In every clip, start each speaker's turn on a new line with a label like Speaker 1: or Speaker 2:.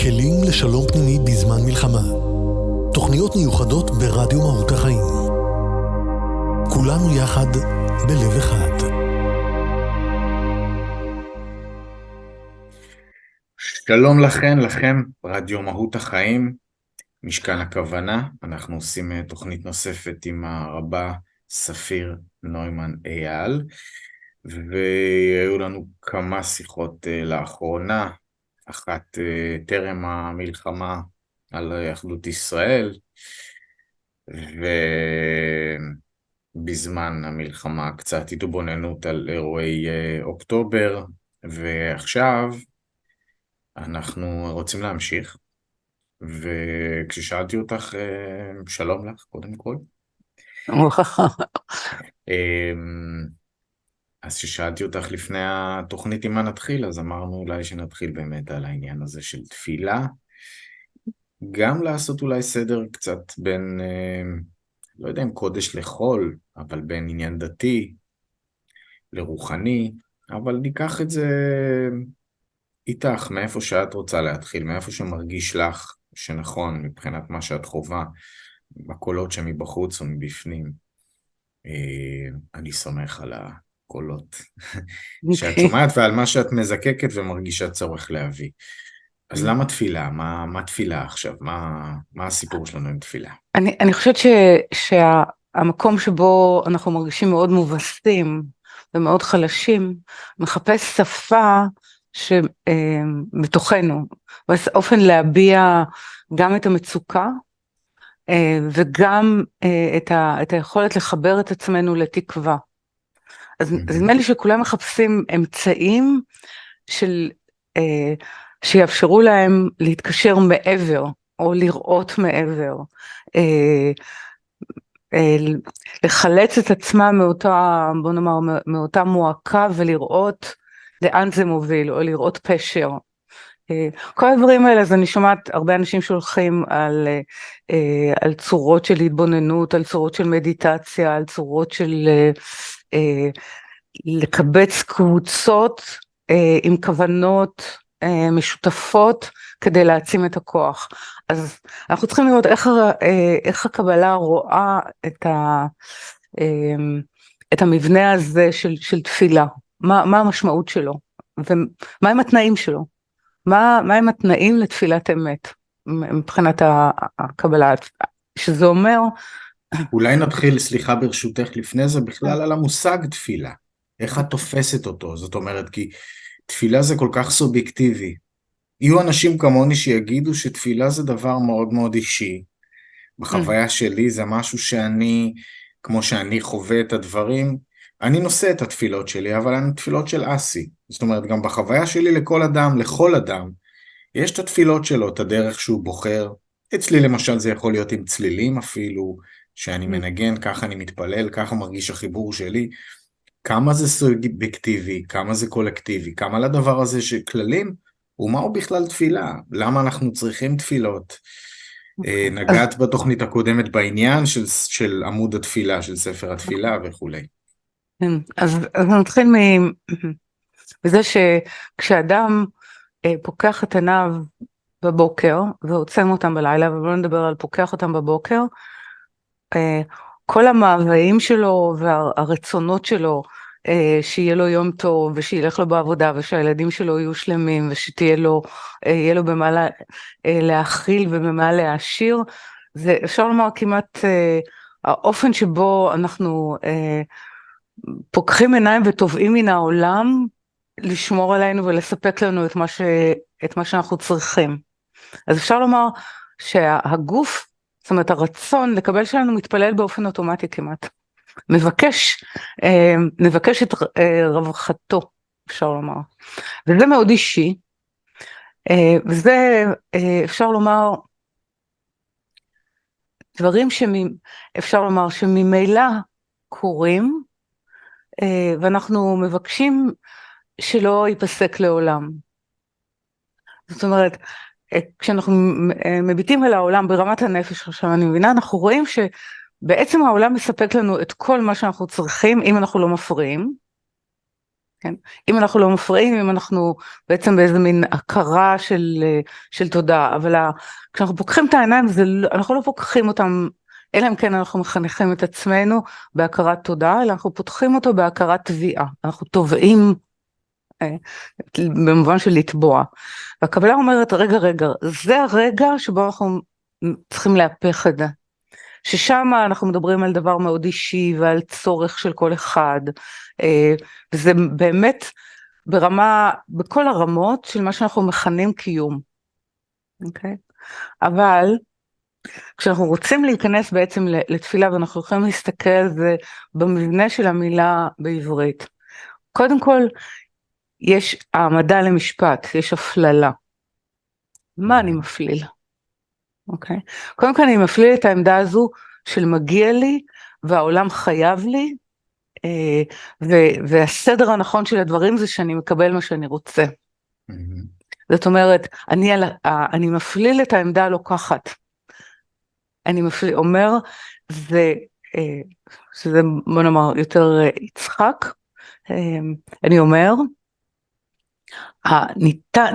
Speaker 1: כלים לשלום פנימי בזמן מלחמה. תוכניות מיוחדות ברדיו מהות החיים. כולנו יחד בלב אחד.
Speaker 2: שלום לכם, רדיו מהות החיים, משכן הכוונה. אנחנו עושים תוכנית נוספת עם הרבה ספיר נוימן אייל, והיו לנו כמה שיחות לאחרונה, אחת טרם המלחמה על אחדות ישראל, ובזמן המלחמה קצת התבוננות על אירועי אוקטובר, ועכשיו אנחנו רוצים להמשיך, וכששאלתי אותך, שלום לך קודם כל, אז כששאלתי אותך לפני התוכנית עם מה נתחיל, אז אמרנו אולי שנתחיל באמת על העניין הזה של תפילה, גם לעשות אולי סדר קצת בין, לא יודע אם קודש לחול, אבל בין עניין דתי לרוחני, אבל ניקח את זה איתך, מאיפה שאת רוצה להתחיל, מאיפה שמרגיש לך שנכון מבחינת מה שאת חובה, בקולות שמבחוץ ומבפנים. אני סומך על הקולות שאת שומעת ועל מה שאת מזקקת ומרגישה צורך להביא. אז למה תפילה? מה תפילה עכשיו? מה הסיפור שלנו עם תפילה?
Speaker 3: אני חושבת שהמקום שבו אנחנו מרגישים מאוד מובסים ומאוד חלשים, מחפש שפה שבתוכנו, באופן להביע גם את המצוקה, וגם את היכולת לחבר את עצמנו לתקווה. אז נדמה לי שכולם מחפשים אמצעים שיאפשרו להם להתקשר מעבר, או לראות מעבר, לחלץ את עצמם מאותה, בוא נאמר, מאותה מועקה, ולראות לאן זה מוביל, או לראות פשר. כל הדברים האלה, אז אני שומעת הרבה אנשים שהולכים על צורות של התבוננות, על צורות של מדיטציה, על צורות של לקבץ קבוצות עם כוונות משותפות כדי להעצים את הכוח. אז אנחנו צריכים לראות איך הקבלה רואה את המבנה הזה של תפילה, מה המשמעות שלו, ומה הם התנאים שלו, מה הם התנאים לתפילת אמת, מבחינת הקבלה, שזה אומר...
Speaker 2: אולי נתחיל, סליחה ברשותך לפני זה, בכלל על המושג תפילה, איך את תופסת אותו, זאת אומרת, כי תפילה זה כל כך סובייקטיבי, יהיו אנשים כמוני שיגידו שתפילה זה דבר מאוד מאוד אישי, בחוויה שלי זה משהו שאני, כמו שאני חווה את הדברים, אני נושא את התפילות שלי, אבל הן תפילות של אסי, זאת אומרת גם בחוויה שלי לכל אדם, יש את התפילות שלו, את הדרך שהוא בוחר, אצלי למשל זה יכול להיות עם צלילים אפילו, שאני מנגן, ככה אני מתפלל, ככה מרגיש החיבור שלי, כמה זה סובייקטיבי, כמה זה קולקטיבי, כמה לדבר הזה שכללים, ומהו בכלל תפילה? למה אנחנו צריכים תפילות? נגעת בתוכנית הקודמת בעניין של עמוד התפילה, של ספר התפילה וכו'.
Speaker 3: אז נתחיל בזה שכשאדם פוקח את עיניו בבוקר, ועוצם אותם בלילה, ובוא נדבר על פוקח אותם בבוקר, כל המאוויים שלו והרצונות שלו, שיהיה לו יום טוב, ושילך לו בעבודה, ושהילדים שלו יהיו שלמים, יהיה לו במה להאכיל ובמה להעשיר, זה אפשר לומר כמעט האופן שבו אנחנו פוקחים עיניים וטובעים מן העולם, לשמור עלינו ולספק לנו את מה שאנחנו צריכים. אז אפשר לומר שהגוף, זאת אומרת הרצון לקבל שלנו מתפלל באופן אוטומטי כמעט. מבקש את רווחתו, אפשר לומר. וזה מאוד אישי, וזה אפשר לומר דברים אפשר לומר שממילא קורים, ואנחנו מבקשים שלא ייפסק לעולם. זאת אומרת, כשאנחנו מביטים על העולם ברמת הנפש, עכשיו אני מבינה, אנחנו רואים שבעצם העולם מספק לנו את כל מה שאנחנו צריכים, אם אנחנו לא מפריעים, כן? אם אנחנו לא מפריעים, אם אנחנו בעצם באיזה מין הכרה של תודה, אבל כשאנחנו פוקחים את העיניים, אנחנו לא פוקחים אותם, אלא אם כן אנחנו מחנכים את עצמנו בהכרת תודה, אלא אנחנו פותחים אותו בהכרת תביעה, אנחנו תובעים, במובן של לתבוע. והקבלה אומרת, רגע, זה הרגע שבו אנחנו צריכים להפך את זה. ששם אנחנו מדברים על דבר מאוד אישי ועל צורך של כל אחד, וזה באמת בכל הרמות של מה שאנחנו מכנים קיום. אוקיי? אבל כשאנחנו רוצים להיכנס בעצם לתפילה, ואנחנו יכולים להסתכל על זה במבנה של המילה בעברית, קודם כל יש העמדה למשפט, יש הפללה. מה אני מפליל? אוקיי? קודם כל אני מפליל את העמדה הזו של מגיע לי, והעולם חייב לי, והסדר הנכון של הדברים זה שאני מקבל מה שאני רוצה. זאת אומרת, אני מפליל את העמדה הלוקחת. אני אומר, שזה בוא נאמר יותר יצחק, אני אומר,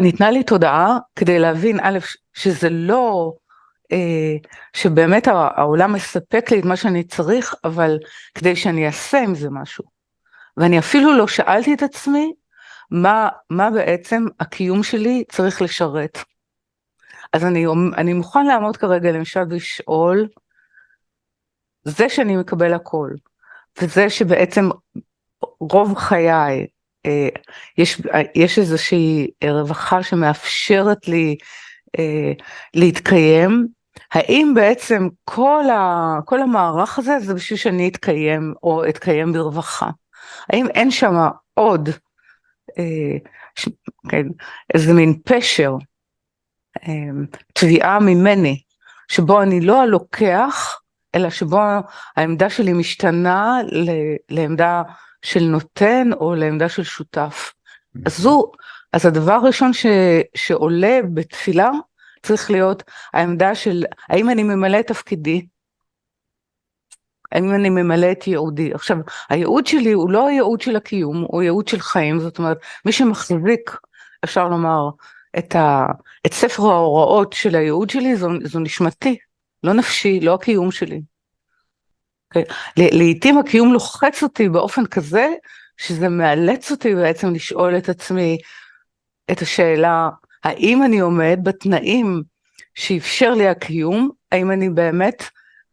Speaker 3: ניתנה לי תודעה כדי להבין א', שזה לא, שבאמת העולם מספק לי את מה שאני צריך, אבל כדי שאני אעשה עם זה משהו. ואני אפילו לא שאלתי את עצמי, מה בעצם הקיום שלי צריך לשרת. אז אני מוכן לעמוד כרגע למשל ולשאול, זה שאני מקבל הכל, וזה שבעצם רוב חיי, יש איזושהי רווחה שמאפשרת לי להתקיים, האם בעצם כל המערך הזה זה בשביל שאני אתקיים או אתקיים ברווחה? האם אין שם עוד כן, איזה מין פשר, תביעה ממני, שבו אני לא הלוקח, אלא שבו העמדה שלי משתנה לעמדה של נותן או לעמדה של שותף. אז הדבר הראשון שעולה בתפילה צריך להיות העמדה של האם אני ממלא את תפקידי, האם אני ממלא את ייעודי. עכשיו, הייעוד שלי הוא לא הייעוד של הקיום, הוא ייעוד של חיים, זאת אומרת, מי שמחזיק, אפשר לומר, את ספר ההוראות של הייעוד שלי, זו נשמתי, לא נפשי, לא הקיום שלי. לעתים הקיום לוחץ אותי באופן כזה, שזה מאלץ אותי בעצם לשאול את עצמי את השאלה, האם אני עומד בתנאים שאפשר לי הקיום, האם אני באמת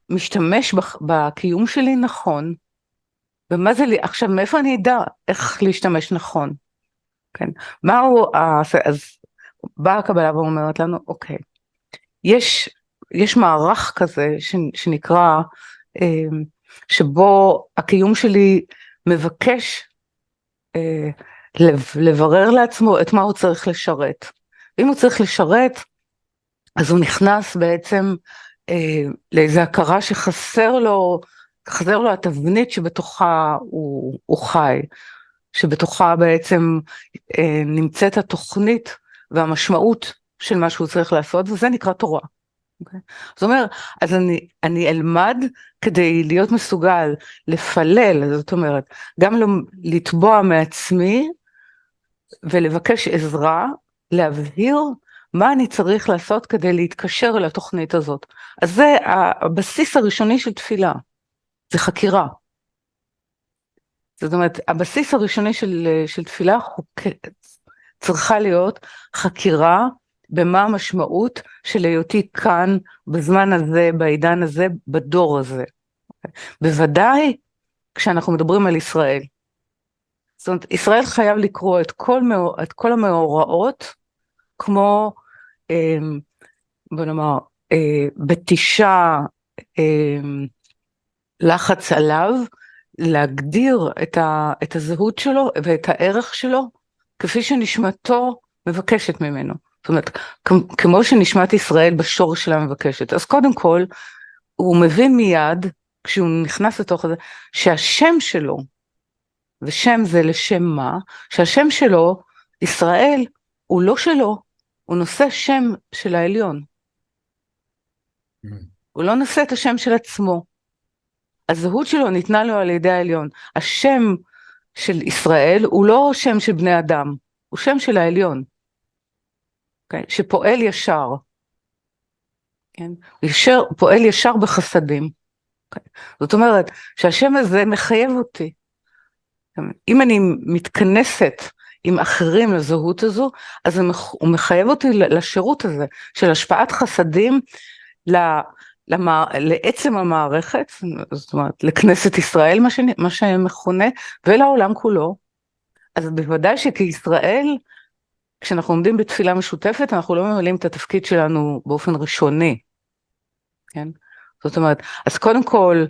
Speaker 3: משתמש בקיום שלי נכון, ומה זה לי, עכשיו מאיפה אני אדע איך להשתמש נכון, כן, אז באה הקבלה ואומרת לנו, אוקיי, יש מערך כזה שנקרא, שבו הקיום שלי מבקש לברר לעצמו את מה הוא צריך לשרת, ואם הוא צריך לשרת, אז הוא נכנס בעצם לאיזו הכרה שחסר לו התבנית שבתוכה הוא חי, שבתוכה בעצם נמצאת התוכנית והמשמעות של מה שהוא צריך לעשות, וזה נקרא תורה. Okay. זאת אומרת, אז אני אלמד כדי להיות מסוגל לפלל, זאת אומרת, גם לתבוע מעצמי ולבקש עזרה, להבהיר מה אני צריך לעשות כדי להתקשר אל התוכנית הזאת. אז זה הבסיס הראשוני של תפילה, זה חקירה. זאת אומרת, הבסיס הראשוני של תפילה צריכה להיות חקירה, במה המשמעות של היותי כאן, בזמן הזה, בעידן הזה, בדור הזה. בוודאי כשאנחנו מדברים על ישראל. זאת אומרת, ישראל חייב לקרוא את כל המאורעות, כמו, בוא נאמר, בתישה, לחץ עליו, להגדיר את הזהות שלו ואת הערך שלו, כפי שנשמתו מבקשת ממנו. זאת אומרת, כמו שנשמת ישראל בשורש שלה מבקשת. אז קודם כל, הוא מבין מיד, כשהוא נכנס לתוך זה, שהשם שלו, ושם זה לשם מה, שהשם שלו, ישראל, הוא לא שלו, הוא נושא שם של העליון. הוא לא נושא את השם של עצמו. הזהות שלו ניתנה לו על ידי העליון. השם של ישראל הוא לא שם של בני אדם, הוא שם של העליון, okay? שפועל ישר, כן? פועל ישר בחסדים. Okay? זאת אומרת שהשם הזה מחייב אותי. אם אני מתכנסת עם אחרים לזהות הזו, אז הוא מחייב אותי לשירות הזה, של השפעת חסדים לעצם המערכת, זאת אומרת, לכנסת ישראל, מה שמכונה, ולעולם כולו. אז בוודאי שכישראל, כשאנחנו עומדים בתפילה משותפת, אנחנו לא ממלאים את התפקיד שלנו באופן ראשוני, כן? זאת אומרת, אז קודם כל,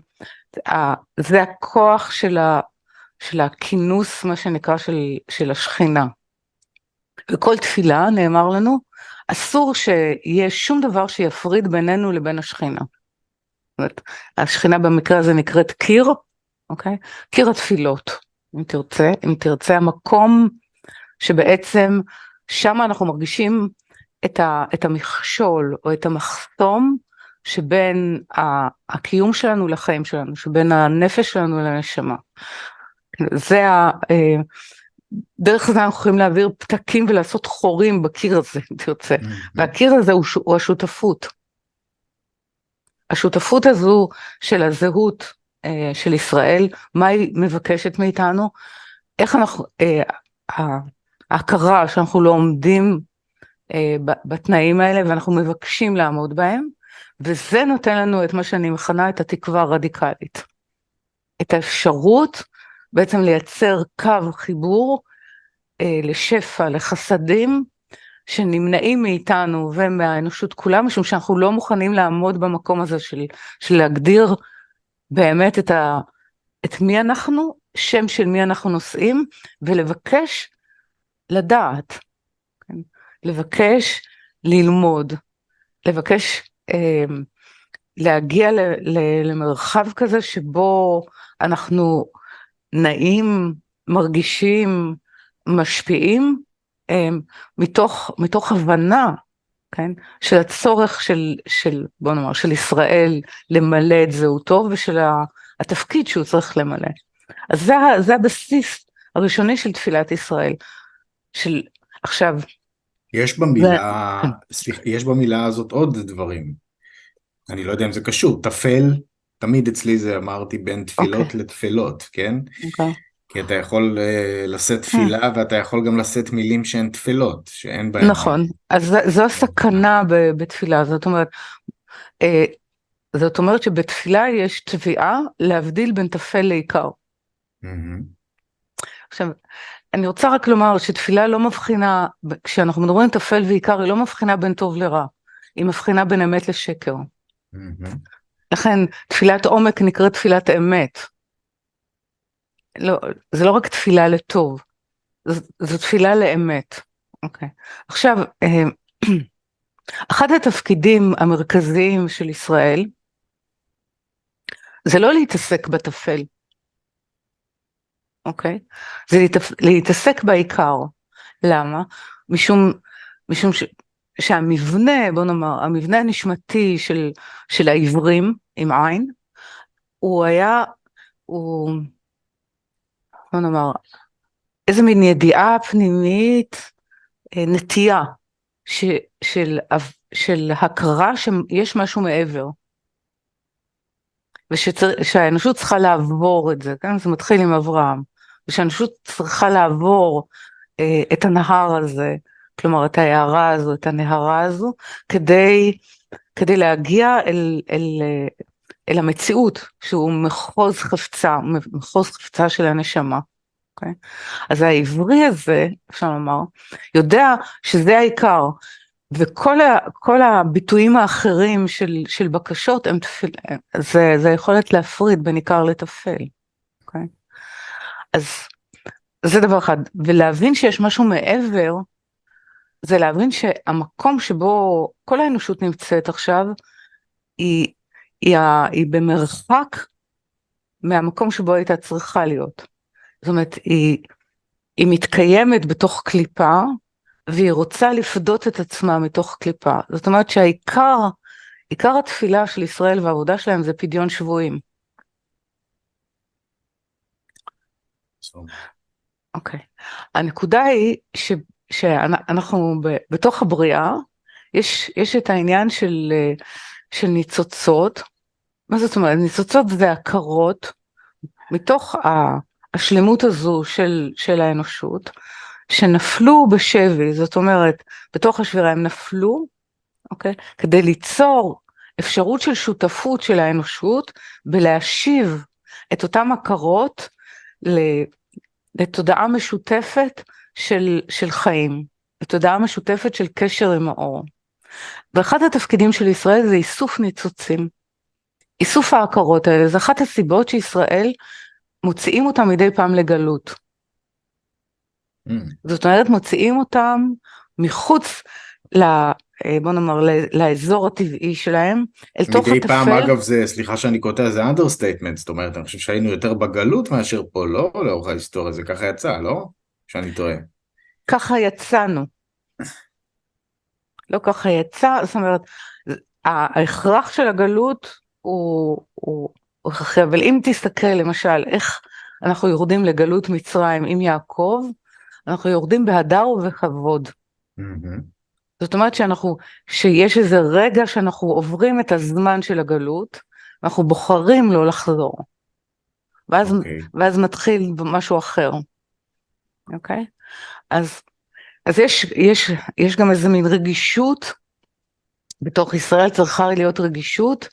Speaker 3: זה הכוח של הכינוס, מה שנקרא, של השכינה. בכל תפילה נאמר לנו, אסור שיהיה שום דבר שיפריד בינינו לבין השכינה. זאת אומרת, השכינה במקרה הזה נקראת קיר, אוקיי? קיר התפילות, אם תרצה, המקום שבעצם שם אנחנו מרגישים את המכשול או את המחסום שבין הקיום שלנו לחיים שלנו, שבין הנפש שלנו לנשמה. זה דרך זה אנחנו יכולים להעביר פתקים ולעשות חורים בקיר הזה, אם תרצה. והקיר הזה הוא השותפות. השותפות הזו של הזהות של ישראל, מה היא מבקשת מאיתנו, איך אנחנו, ההכרה שאנחנו לא עומדים בתנאים האלה, ואנחנו מבקשים לעמוד בהם, וזה נותן לנו את מה שאני מכנה את התקווה הרדיקלית. את האפשרות בעצם לייצר קו חיבור לשפע, לחסדים, שנמנעים מאיתנו ומהאנושות כולה, משום שאנחנו לא מוכנים לעמוד במקום הזה של להגדיר באמת את מי אנחנו, שם של מי אנחנו נושאים, ולבקש לדעת, כן? לבקש ללמוד, לבקש להגיע למרחב כזה שבו אנחנו נעים, מרגישים, משפיעים, מתוך הבנה, כן? של הצורך בוא נאמר, של ישראל למלא את זהותו, ושל התפקיד שהוא צריך למלא. אז זה הבסיס הראשוני של תפילת ישראל. עכשיו,
Speaker 2: יש במילה הזאת עוד דברים. אני לא יודע אם זה קשור, תפל, תמיד אצלי זה אמרתי בין תפילות לתפילות, כן? כי אתה יכול לשאת תפילה, ואתה יכול גם לשאת מילים שהן תפילות, שאין בהן.
Speaker 3: נכון, אז זו הסכנה בתפילה, זאת אומרת שבתפילה יש תביעה להבדיל בין תפל לעיקר. עכשיו, אני רוצה רק לומר שתפילה לא מבחינה, כשאנחנו מדברים תפל ועיקר, היא לא מבחינה בין טוב לרע, היא מבחינה בין אמת לשקר. לכן תפילת עומק נקראת תפילת אמת. לא, זה לא רק תפילה לטוב, זו תפילה לאמת. אוקיי. עכשיו, אחד התפקידים המרכזיים של ישראל, זה לא להתעסק בטפל, אוקיי? זה להתעסק בעיקר. למה? משום שהמבנה, בוא נאמר, המבנה הנשמתי של העברים עם עין, בוא נאמר, איזה מין ידיעה פנימית, נטייה, של הכרה שיש משהו מעבר, ושהאנושות צריכה לעבור את זה, כן? זה מתחיל עם אברהם, ושהאנושות צריכה לעבור את הנהר הזה, כלומר את ההערה הזו, את הנהרה הזו, כדי להגיע אל המציאות, שהוא מחוז חפצה של הנשמה. Okay? אז העברי הזה, אפשר לומר, יודע שזה העיקר, וכל הביטויים האחרים של בקשות, זה יכולת להפריד בין עיקר לטפל. Okay? אז זה דבר אחד, ולהבין שיש משהו מעבר, זה להבין שהמקום שבו כל האנושות נמצאת עכשיו, היא במרחק מהמקום שבו הייתה צריכה להיות. זאת אומרת, היא מתקיימת בתוך קליפה, והיא רוצה לפדות את עצמה מתוך קליפה. זאת אומרת עיקר התפילה של ישראל והעבודה שלהם זה פדיון שבויים. אוקיי. הנקודה היא שאנחנו בתוך הבריאה, יש את העניין של ניצוצות. מה זאת אומרת? ניצוצות זה הכרות, מתוך השלמות הזו של האנושות, שנפלו בשבי, זאת אומרת, בתוך השבירה הם נפלו, אוקיי? כדי ליצור אפשרות של שותפות של האנושות, בלהשיב את אותם הכרות לתודעה משותפת של חיים, לתודעה משותפת של קשר עם האור. ואחד התפקידים של ישראל זה איסוף ניצוצים. איסוף ההכרות האלה, זה אחת הסיבות שישראל מוציאים אותם מדי פעם לגלות. זאת אומרת, מוציאים אותם מחוץ בוא נאמר, לאזור הטבעי שלהם, אל תוך הטפל.
Speaker 2: מדי פעם, אגב, זה, סליחה שאני קוטע, זה understatement, זאת אומרת, אני חושב שהיינו יותר בגלות מאשר פה, לא? לאורך ההיסטוריה, זה ככה יצא, לא? שאני טועה. ככה
Speaker 3: יצאנו. לא ככה יצא, זאת אומרת, ההכרח של הגלות הוא הכרחי, אבל אם תסתכל למשל, איך אנחנו יורדים לגלות מצרים עם יעקב, אנחנו יורדים בהדר ובכבוד. זאת אומרת שיש איזה רגע שאנחנו עוברים את הזמן של הגלות, ואנחנו בוחרים לא לחזור. ואז מתחיל משהו אחר. אוקיי? אז יש גם איזה מין רגישות, בתוך ישראל צריכה להיות רגישות,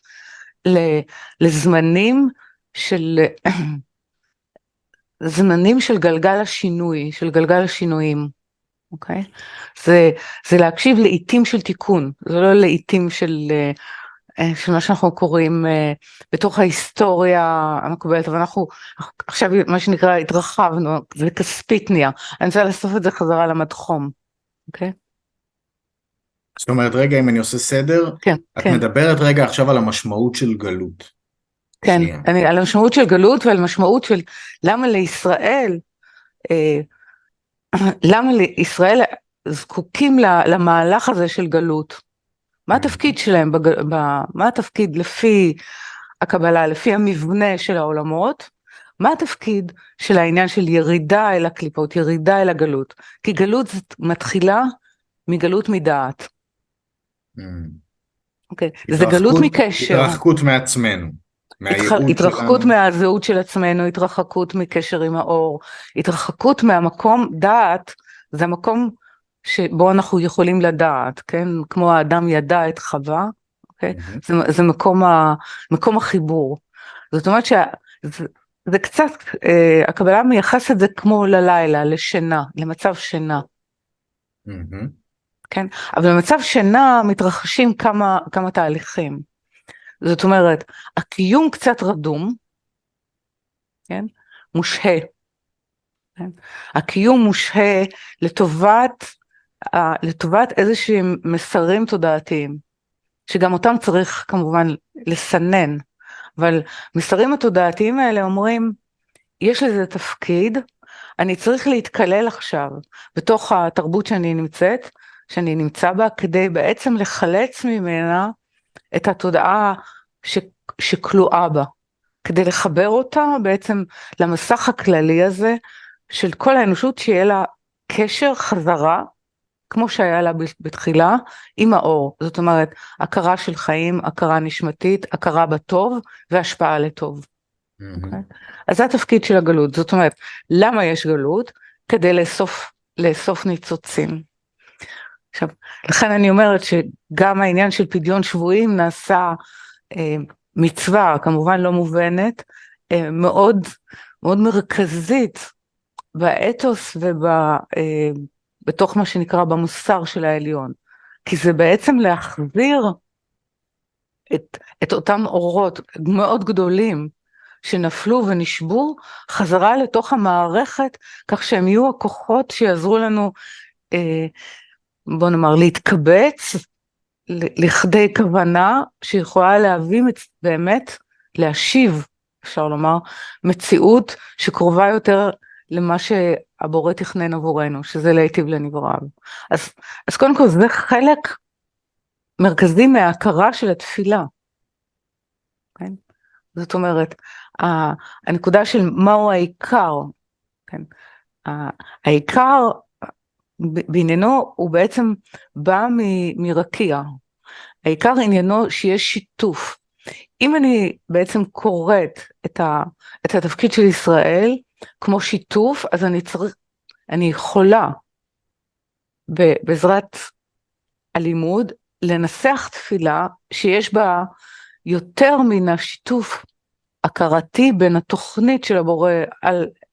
Speaker 3: לזמנים זמנים של גלגל השינוי, של גלגל השינויים. אוקיי? זה להקשיב לעיתים של תיקון, זה לא לעיתים של מה שאנחנו קוראים בתוך ההיסטוריה המקובלת, אבל אנחנו עכשיו מה שנקרא התרחבנו, זה כספית נהיה, אני רוצה לאסוף את זה חזרה למדחום, אוקיי?
Speaker 2: זאת אומרת, רגע, אם אני עושה סדר,
Speaker 3: כן,
Speaker 2: את
Speaker 3: כן.
Speaker 2: מדברת רגע עכשיו על המשמעות של גלות.
Speaker 3: כן, על המשמעות של גלות ועל המשמעות של למה לישראל, למה לישראל זקוקים למהלך הזה של גלות? מה התפקיד שלהם, מה התפקיד לפי הקבלה, לפי המבנה של העולמות? מה התפקיד של העניין של ירידה אל הקליפות, ירידה אל הגלות? כי גלות מתחילה מגלות מדעת. אוקיי, זה גלות מקשר.
Speaker 2: התרחקות מעצמנו.
Speaker 3: התרחקות מהזהות של עצמנו, התרחקות מקשר עם האור, התרחקות מהמקום, דעת, זה המקום שבו אנחנו יכולים לדעת, כן? כמו האדם ידע את חווה, אוקיי? זה מקום החיבור. זאת אומרת שזה קצת, הקבלה מייחס את זה כמו ללילה, לשינה, למצב שינה. כן? אבל במצב שינה מתרחשים כמה תהליכים. זאת אומרת, הקיום קצת רדום, כן? מושהה. כן? הקיום מושהה לטובת איזשהם מסרים תודעתיים, שגם אותם צריך כמובן לסנן, אבל מסרים התודעתיים האלה אומרים, יש לזה תפקיד, אני צריך להתקלל עכשיו, בתוך התרבות שאני נמצא בה, כדי בעצם לחלץ ממנה, את התודעה שכלואה בה, כדי לחבר אותה בעצם למסך הכללי הזה, של כל האנושות שיהיה לה קשר חזרה, כמו שהיה לה בתחילה, עם האור. זאת אומרת, הכרה של חיים, הכרה נשמתית, הכרה בטוב, והשפעה לטוב. אז זה התפקיד של הגלות. זאת אומרת, למה יש גלות? כדי לאסוף ניצוצים. עכשיו, לכן אני אומרת שגם העניין של פדיון שבויים נעשה מצווה, כמובן לא מובנת, מאוד, מאוד מרכזית באתוס ובתוך מה שנקרא במוסר של העליון. כי זה בעצם להחזיר את אותם אורות מאוד גדולים שנפלו ונשבו חזרה לתוך המערכת, כך שהם יהיו הכוחות שיעזרו לנו בוא נאמר, להתקבץ לכדי כוונה שיכולה להביא באמת, להשיב, אפשר לומר, מציאות שקרובה יותר למה שהבורא תכנן עבורנו, שזה להיטיב לנבראיו. אז קודם כל זה חלק מרכזי מההכרה של התפילה. כן? זאת אומרת, הנקודה של מהו העיקר, כן? העיקר בעניינו הוא בעצם בא מרקיע. העיקר עניינו שיש שיתוף. אם אני בעצם קוראת את התפקיד של ישראל כמו שיתוף, אז אני יכולה בעזרת הלימוד לנסח תפילה שיש בה יותר מן השיתוף הכרתי בין התוכנית של הבורא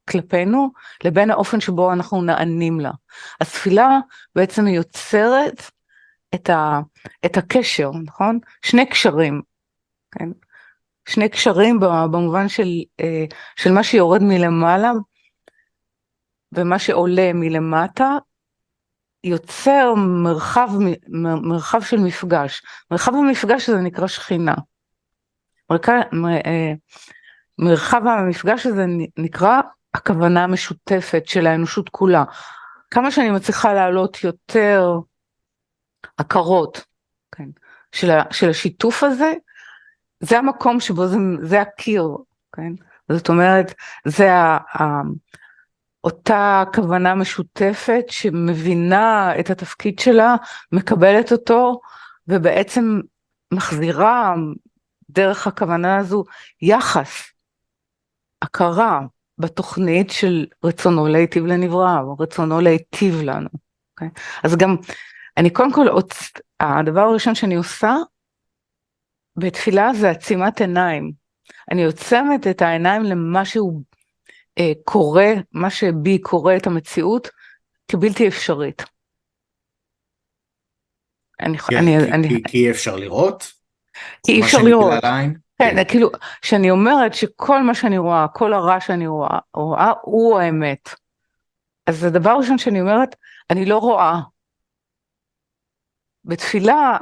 Speaker 3: כלפינו לבין האופן שבו אנחנו נענים לה. התפילה בעצם יוצרת את הקשר, נכון? שני קשרים, כן? שני קשרים במובן של מה שיורד מלמעלה ומה שעולה מלמטה, יוצר מרחב של מפגש. מרחב המפגש הזה נקרא שכינה. מרחב המפגש הזה נקרא הכוונה המשותפת של האנושות כולה. כמה שאני מצליחה לעלות יותר הכרות, כן, של השיתוף הזה, זה המקום שבו זה הקיר, כן? זאת אומרת, זה אותה כוונה משותפת שמבינה את התפקיד שלה, מקבלת אותו, ובעצם מחזירה דרך הכוונה הזו יחס, הכרה בתוכנית של רצונו להיטיב לנברא, או רצונו להיטיב לנו. Okay? אז גם, אני קודם כל, הדבר הראשון שאני עושה בתפילה זה עצימת עיניים. אני עוצמת את העיניים למה שהוא קורא, מה שבי קורא את המציאות, כבלתי אפשרית.
Speaker 2: כי אי אפשר לראות?
Speaker 3: כי אי אפשר לראות.
Speaker 2: כן,
Speaker 3: כאילו, שאני אומרת שכל מה שאני רואה, כל הרע שאני רואה, הוא האמת. אז הדבר הראשון שאני אומרת, אני לא רואה. בתפילה,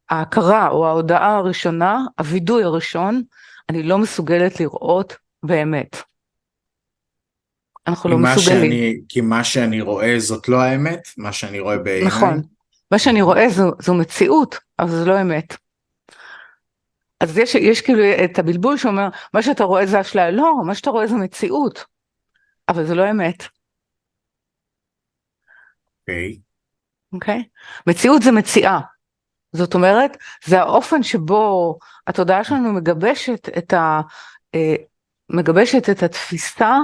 Speaker 3: ההכרה או ההודעה הראשונה, הווידוי הראשון, אני לא מסוגלת לראות באמת. אנחנו לא מסוגלים.
Speaker 2: כי מה שאני רואה זאת לא האמת, מה שאני רואה בעיניי.
Speaker 3: נכון. מה שאני רואה זו מציאות, אבל זו לא אמת. אז יש כאילו את הבלבול שאומר, מה שאתה רואה זה אשליה, לא, מה שאתה רואה זה מציאות, אבל זה לא אמת. אוקיי? מציאות זה מציאה. זאת אומרת, זה האופן שבו התודעה שלנו מגבשת את התפיסה,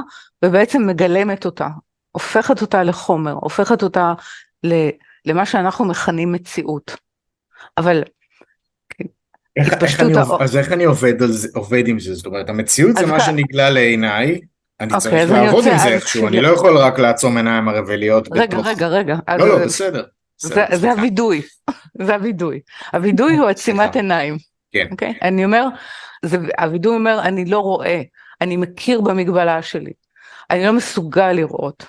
Speaker 3: ובעצם מגלמת אותה, הופכת אותה לחומר, הופכת אותה למה שאנחנו מכנים מציאות. אבל
Speaker 2: אז איך אני עובד עם זה? זאת אומרת, המציאות זה מה שנגלה לעיניי, אני צריך לעבוד עם זה איכשהו, אני לא יכול רק לעצום עיניים הרבליות בתוך... רגע. לא, בסדר.
Speaker 3: זה הווידוי, זה הווידוי. הווידוי הוא עצימת עיניים.
Speaker 2: כן.
Speaker 3: אני אומר, הווידוי אומר, אני לא רואה, אני מכיר במגבלה שלי, אני לא מסוגל לראות.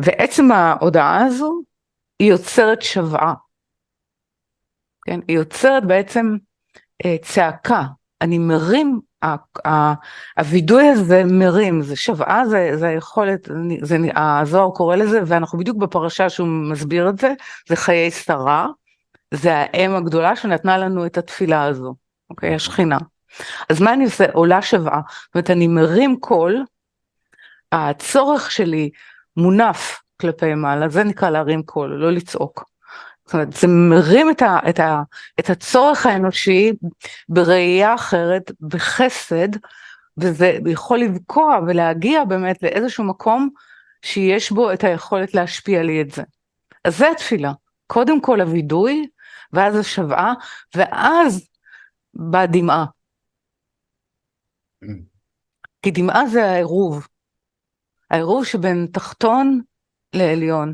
Speaker 3: ועצם ההודעה הזו, היא יוצרת שוועה. כן? היא יוצרת בעצם צעקה, אני מרים, הווידוי הזה מרים, זה שוועה, זה היכולת, הזוהר קורא לזה, ואנחנו בדיוק בפרשה שהוא מסביר את זה, זה חיי שרה, זה האם הגדולה שנתנה לנו את התפילה הזו, אוקיי? השכינה. אז מה אני עושה? עולה שוועה, זאת אומרת, אני מרים קול, הצורך שלי מונף כלפי מעלה, זה נקרא להרים קול, לא לצעוק. זאת אומרת, זה מרים את הצורך האנושי בראייה אחרת, בחסד, וזה יכול לבקוע ולהגיע באמת לאיזשהו מקום שיש בו את היכולת להשפיע לי את זה. אז זה התפילה. קודם כל הווידוי, ואז השוועה, ואז באה דמעה. כי דמעה זה העירוב. העירוב שבין תחתון לעליון.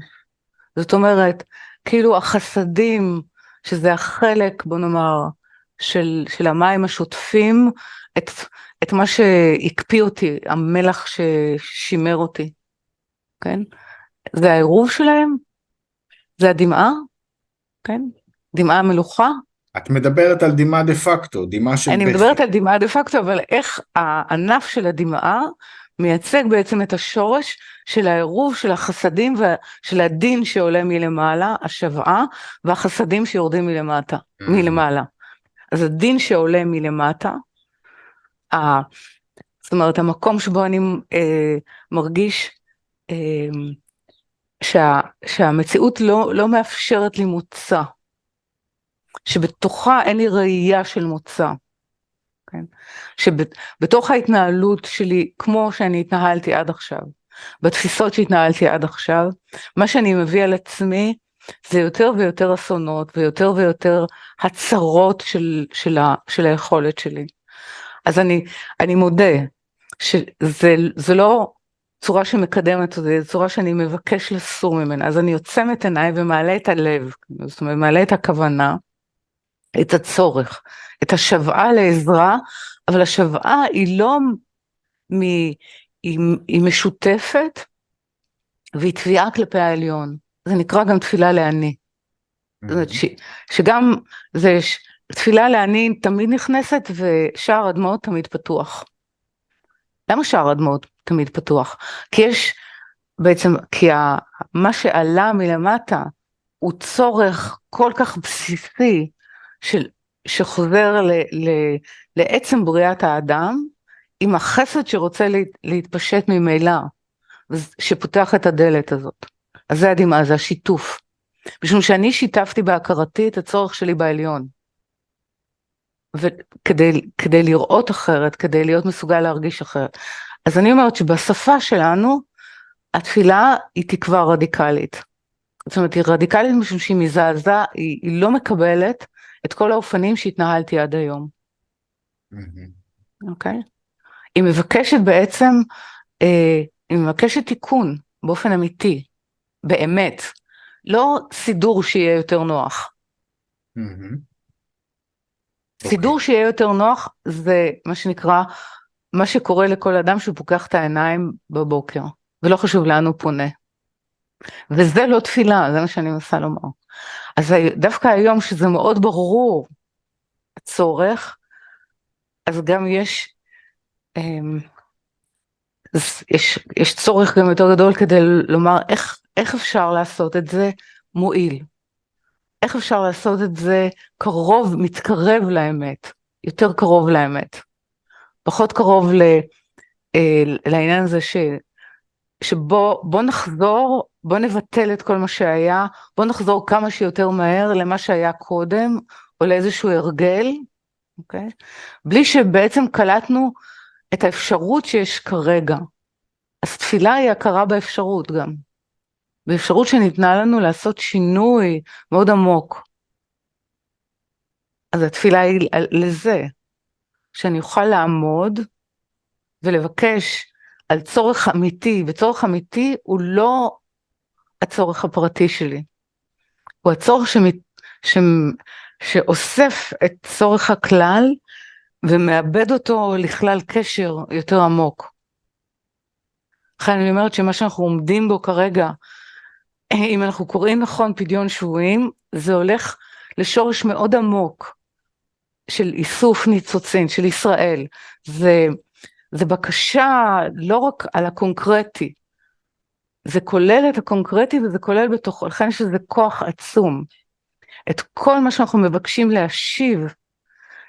Speaker 3: זאת אומרת, כאילו החסדים, שזה החלק, בוא נאמר, של המים השוטפים, את מה שהקפיא אותי, המלח ששימר אותי, כן? זה העירוב שלהם, זה הדמעה, כן? דמעה מלוכה.
Speaker 2: את מדברת על דמעה דה פקטו, דמעה של...
Speaker 3: אני מדברת על דמעה דה פקטו, אבל איך הענף של הדמעה מייצג בעצם את השורש של העירוב של החסדים ושל הדין שעולה מלמעלה, השוועה, והחסדים שיורדים מלמעלה. אז הדין שעולה מלמטה, זאת אומרת, המקום שבו אני מרגיש שהמציאות לא מאפשרת לי מוצא, שבתוכה אין לי ראייה של מוצא, כן? שבתוך ההתנהלות שלי, כמו שאני התנהלתי עד עכשיו, בתפיסות שהתנהלתי עד עכשיו, מה שאני מביא על עצמי, זה יותר ויותר אסונות, ויותר ויותר הצרות של היכולת שלי. אז אני מודה, שזה לא צורה שמקדמת, זה צורה שאני מבקש לסור ממנה, אז אני עוצם את עיניי ומעלה את הלב, זאת אומרת, מעלה את הכוונה, את הצורך, את השוואה לעזרה, אבל השוואה היא לא, היא משותפת, והיא תביעה כלפי העליון, זה נקרא גם תפילה לעני, זאת אומרת שגם זה, תפילה לעני תמיד נכנסת, ושער הדמעות תמיד פתוח. למה שער הדמעות תמיד פתוח? כי יש בעצם, כי מה שעלה מלמטה, הוא צורך כל כך בסיסי, שחוזר לעצם בריאת האדם, עם החסד שרוצה להתפשט ממילא, שפותח את הדלת הזאת. אז זה הדמעה, זה השיתוף. משום שאני שיתפתי בהכרתי את הצורך שלי בעליון. וכדי לראות אחרת, כדי להיות מסוגל להרגיש אחרת. אז אני אומרת שבשפה שלנו, התפילה היא תקווה רדיקלית. זאת אומרת, היא רדיקלית משום שהיא מזעזע, היא לא מקבלת את כל האופנים שהתנהלתי עד היום. אוקיי? היא מבקשת בעצם, היא מבקשת תיקון באופן אמיתי, באמת. לא סידור שיהיה יותר נוח. סידור שיהיה יותר נוח זה מה שנקרא, מה שקורה לכל אדם שפוקח את העיניים בבוקר, ולא חשוב לאן הוא פונה. וזה לא תפילה, זה מה שאני מנסה לומר. אז דווקא היום שזה מאוד ברור הצורך, אז גם יש צורך גם יותר גדול כדי לומר איך אפשר לעשות את זה מועיל. איך אפשר לעשות את זה קרוב, מתקרב לאמת, יותר קרוב לאמת. פחות קרוב לעניין הזה שבוא נחזור, בוא נבטל את כל מה שהיה, בוא נחזור כמה שיותר מהר למה שהיה קודם, או לאיזשהו הרגל, אוקיי? בלי שבעצם קלטנו את האפשרות שיש כרגע. אז תפילה היא הכרה באפשרות גם. באפשרות שניתנה לנו לעשות שינוי מאוד עמוק. אז התפילה היא לזה, שאני אוכל לעמוד ולבקש על צורך אמיתי, וצורך אמיתי הוא לא הצורך הפרטי שלי, הוא הצורך שאוסף את צורך הכלל, ומאבד אותו לכלל קשר יותר עמוק. לכן אני אומרת שמה שאנחנו עומדים בו כרגע, אם אנחנו קוראים נכון פדיון שבויים, זה הולך לשורש מאוד עמוק, של איסוף ניצוצין, של ישראל. זה בקשה לא רק על הקונקרטי, זה כולל את הקונקרטי וזה כולל בתוך, לכן שזה כוח עצום. את כל מה שאנחנו מבקשים להשיב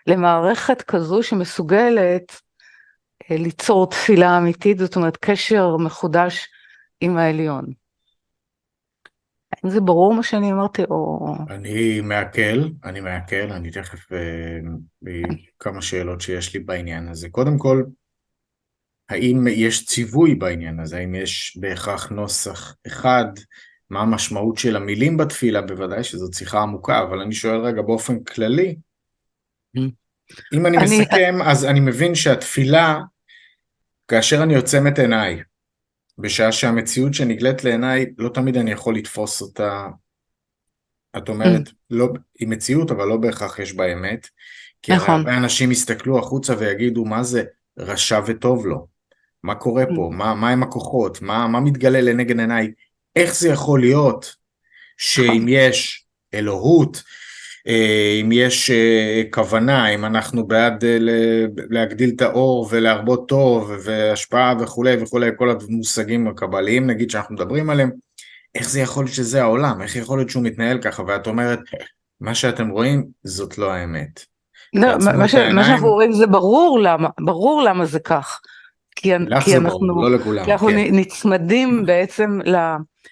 Speaker 3: למערכת כזו שמסוגלת ליצור תפילה אמיתית, זאת אומרת קשר מחודש עם העליון. האם זה ברור מה שאני אמרתי או...
Speaker 2: אני מעכל, אני תכף כמה שאלות שיש לי בעניין הזה. קודם כל, האם יש ציווי בעניין הזה? האם יש בהכרח נוסח אחד? מה המשמעות של המילים בתפילה? בוודאי שזו שיחה עמוקה, אבל אני שואל רגע באופן כללי, אם אני מסכם, אז אני מבין שהתפילה, כאשר אני עוצם את עיניי, בשעה שהמציאות שנגלית לעיניי, לא תמיד אני יכול לתפוס אותה, את אומרת, לא, היא מציאות, אבל לא בהכרח יש בה אמת, כי הרבה אנשים יסתכלו החוצה ויגידו, מה זה רשע וטוב לו? מה קורה פה? מה הם הכוחות? מה מתגלה לנגד עיניי? איך זה יכול להיות שאם יש אלוהות, אם יש כוונה, אם אנחנו בעד להגדיל את האור ולהרבות טוב והשפעה וכו' וכו', כל המושגים הקבליים נגיד שאנחנו מדברים עליהם, איך זה יכול להיות שזה העולם? איך יכול להיות שהוא מתנהל ככה? ואת אומרת, מה שאתם רואים זאת לא האמת.
Speaker 3: לא, מה שאנחנו רואים זה ברור למה זה כך.
Speaker 2: לך זה ברור, לא לכולם,
Speaker 3: כי אנחנו
Speaker 2: כן.
Speaker 3: נצמדים בעצם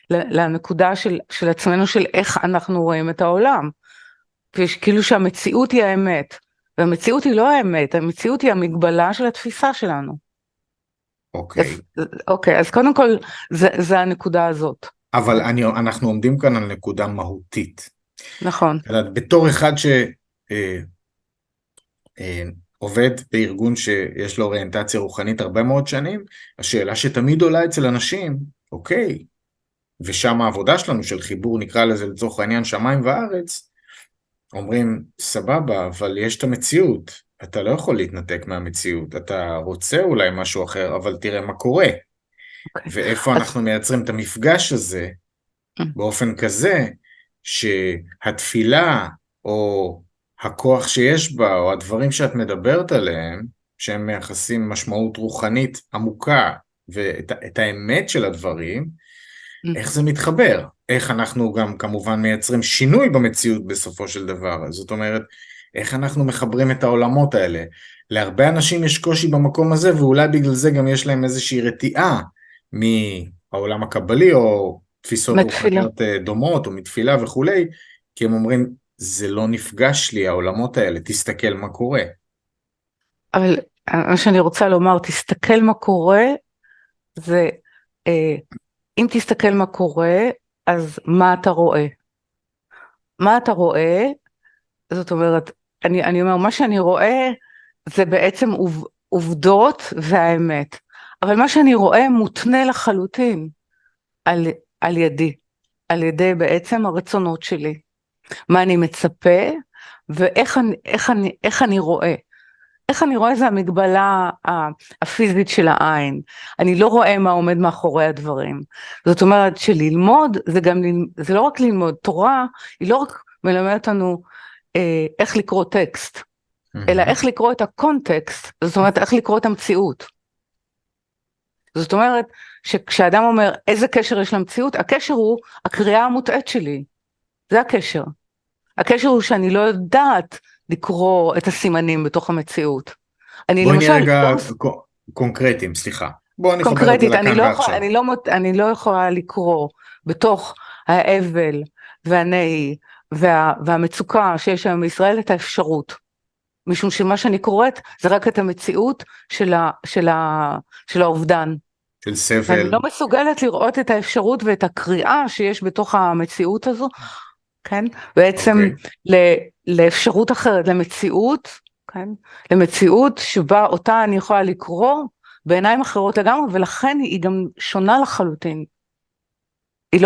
Speaker 3: לנקודה של עצמנו, של איך אנחנו רואים את העולם. כאילו שהמציאות היא האמת, והמציאות היא לא האמת, המציאות היא המגבלה של התפיסה שלנו.
Speaker 2: אוקיי.
Speaker 3: אוקיי, אז קודם כל, זה הנקודה הזאת.
Speaker 2: אבל אנחנו עומדים כאן על נקודה מהותית.
Speaker 3: נכון.
Speaker 2: בתור אחד שעובד בארגון שיש לו אוריינטציה רוחנית הרבה מאוד שנים, השאלה שתמיד עולה אצל אנשים, אוקיי, ושם העבודה שלנו של חיבור, נקרא לזה לצורך העניין שמיים וארץ, אומרים, סבבה, אבל יש את המציאות, אתה לא יכול להתנתק מהמציאות, אתה רוצה אולי משהו אחר, אבל תראה מה קורה. ואיפה אנחנו מייצרים את המפגש הזה, באופן כזה, שהתפילה, או הכוח שיש בה, או הדברים שאת מדברת עליהם, שהם מייחסים משמעות רוחנית עמוקה, ואת האמת של הדברים, איך זה מתחבר? איך אנחנו גם כמובן מייצרים שינוי במציאות בסופו של דבר? זאת אומרת, איך אנחנו מחברים את העולמות האלה? להרבה אנשים יש קושי במקום הזה, ואולי בגלל זה גם יש להם איזושהי רתיעה מהעולם הקבלי, או תפיסות רוחניות דומות, או מתפילה וכולי, כי הם אומרים, זה לא נפגש לי, העולמות האלה, תסתכל מה קורה.
Speaker 3: אבל מה שאני רוצה לומר, תסתכל מה קורה, זה, אם תסתכל מה קורה, אז מה אתה רואה? מה אתה רואה? זאת אומרת, אני אומר, מה שאני רואה, זה בעצם עובדות והאמת. אבל מה שאני רואה מותנה לחלוטין על ידי, על ידי בעצם הרצונות שלי. מה אני מצפה, ואיך אני רואה. איך אני רואה זה המגבלה הפיזית של העין. אני לא רואה מה עומד מאחורי הדברים. זאת אומרת שללמוד, זה לא רק ללמוד. תורה היא לא רק מלמדת אותנו איך לקרוא טקסט, אלא איך לקרוא את הקונטקסט, זאת אומרת איך לקרוא את המציאות. זאת אומרת שכשאדם אומר איזה קשר יש למציאות, הקשר הוא הקריאה המוטעית שלי. זה הקשר. הקשר הוא שאני לא יודעת לקרוא את הסימנים בתוך המציאות.
Speaker 2: בואי נהיה רגע קונקרטיים, סליחה. בואי נחבר את זה לכאן ועכשיו.
Speaker 3: אני לא יכולה לקרוא בתוך האבל והנהי והמצוקה שיש היום בישראל את האפשרות. משום שמה שאני קוראת זה רק את המציאות של האובדן.
Speaker 2: של סבל.
Speaker 3: ואני לא מסוגלת לראות את האפשרות ואת הקריאה שיש בתוך המציאות הזו. כן? בעצם לאפשרות אחרת, למציאות, כן? למציאות שבה אותה אני יכולה לקרוא בעיניים אחרות לגמרי, ולכן היא גם שונה לחלוטין. היא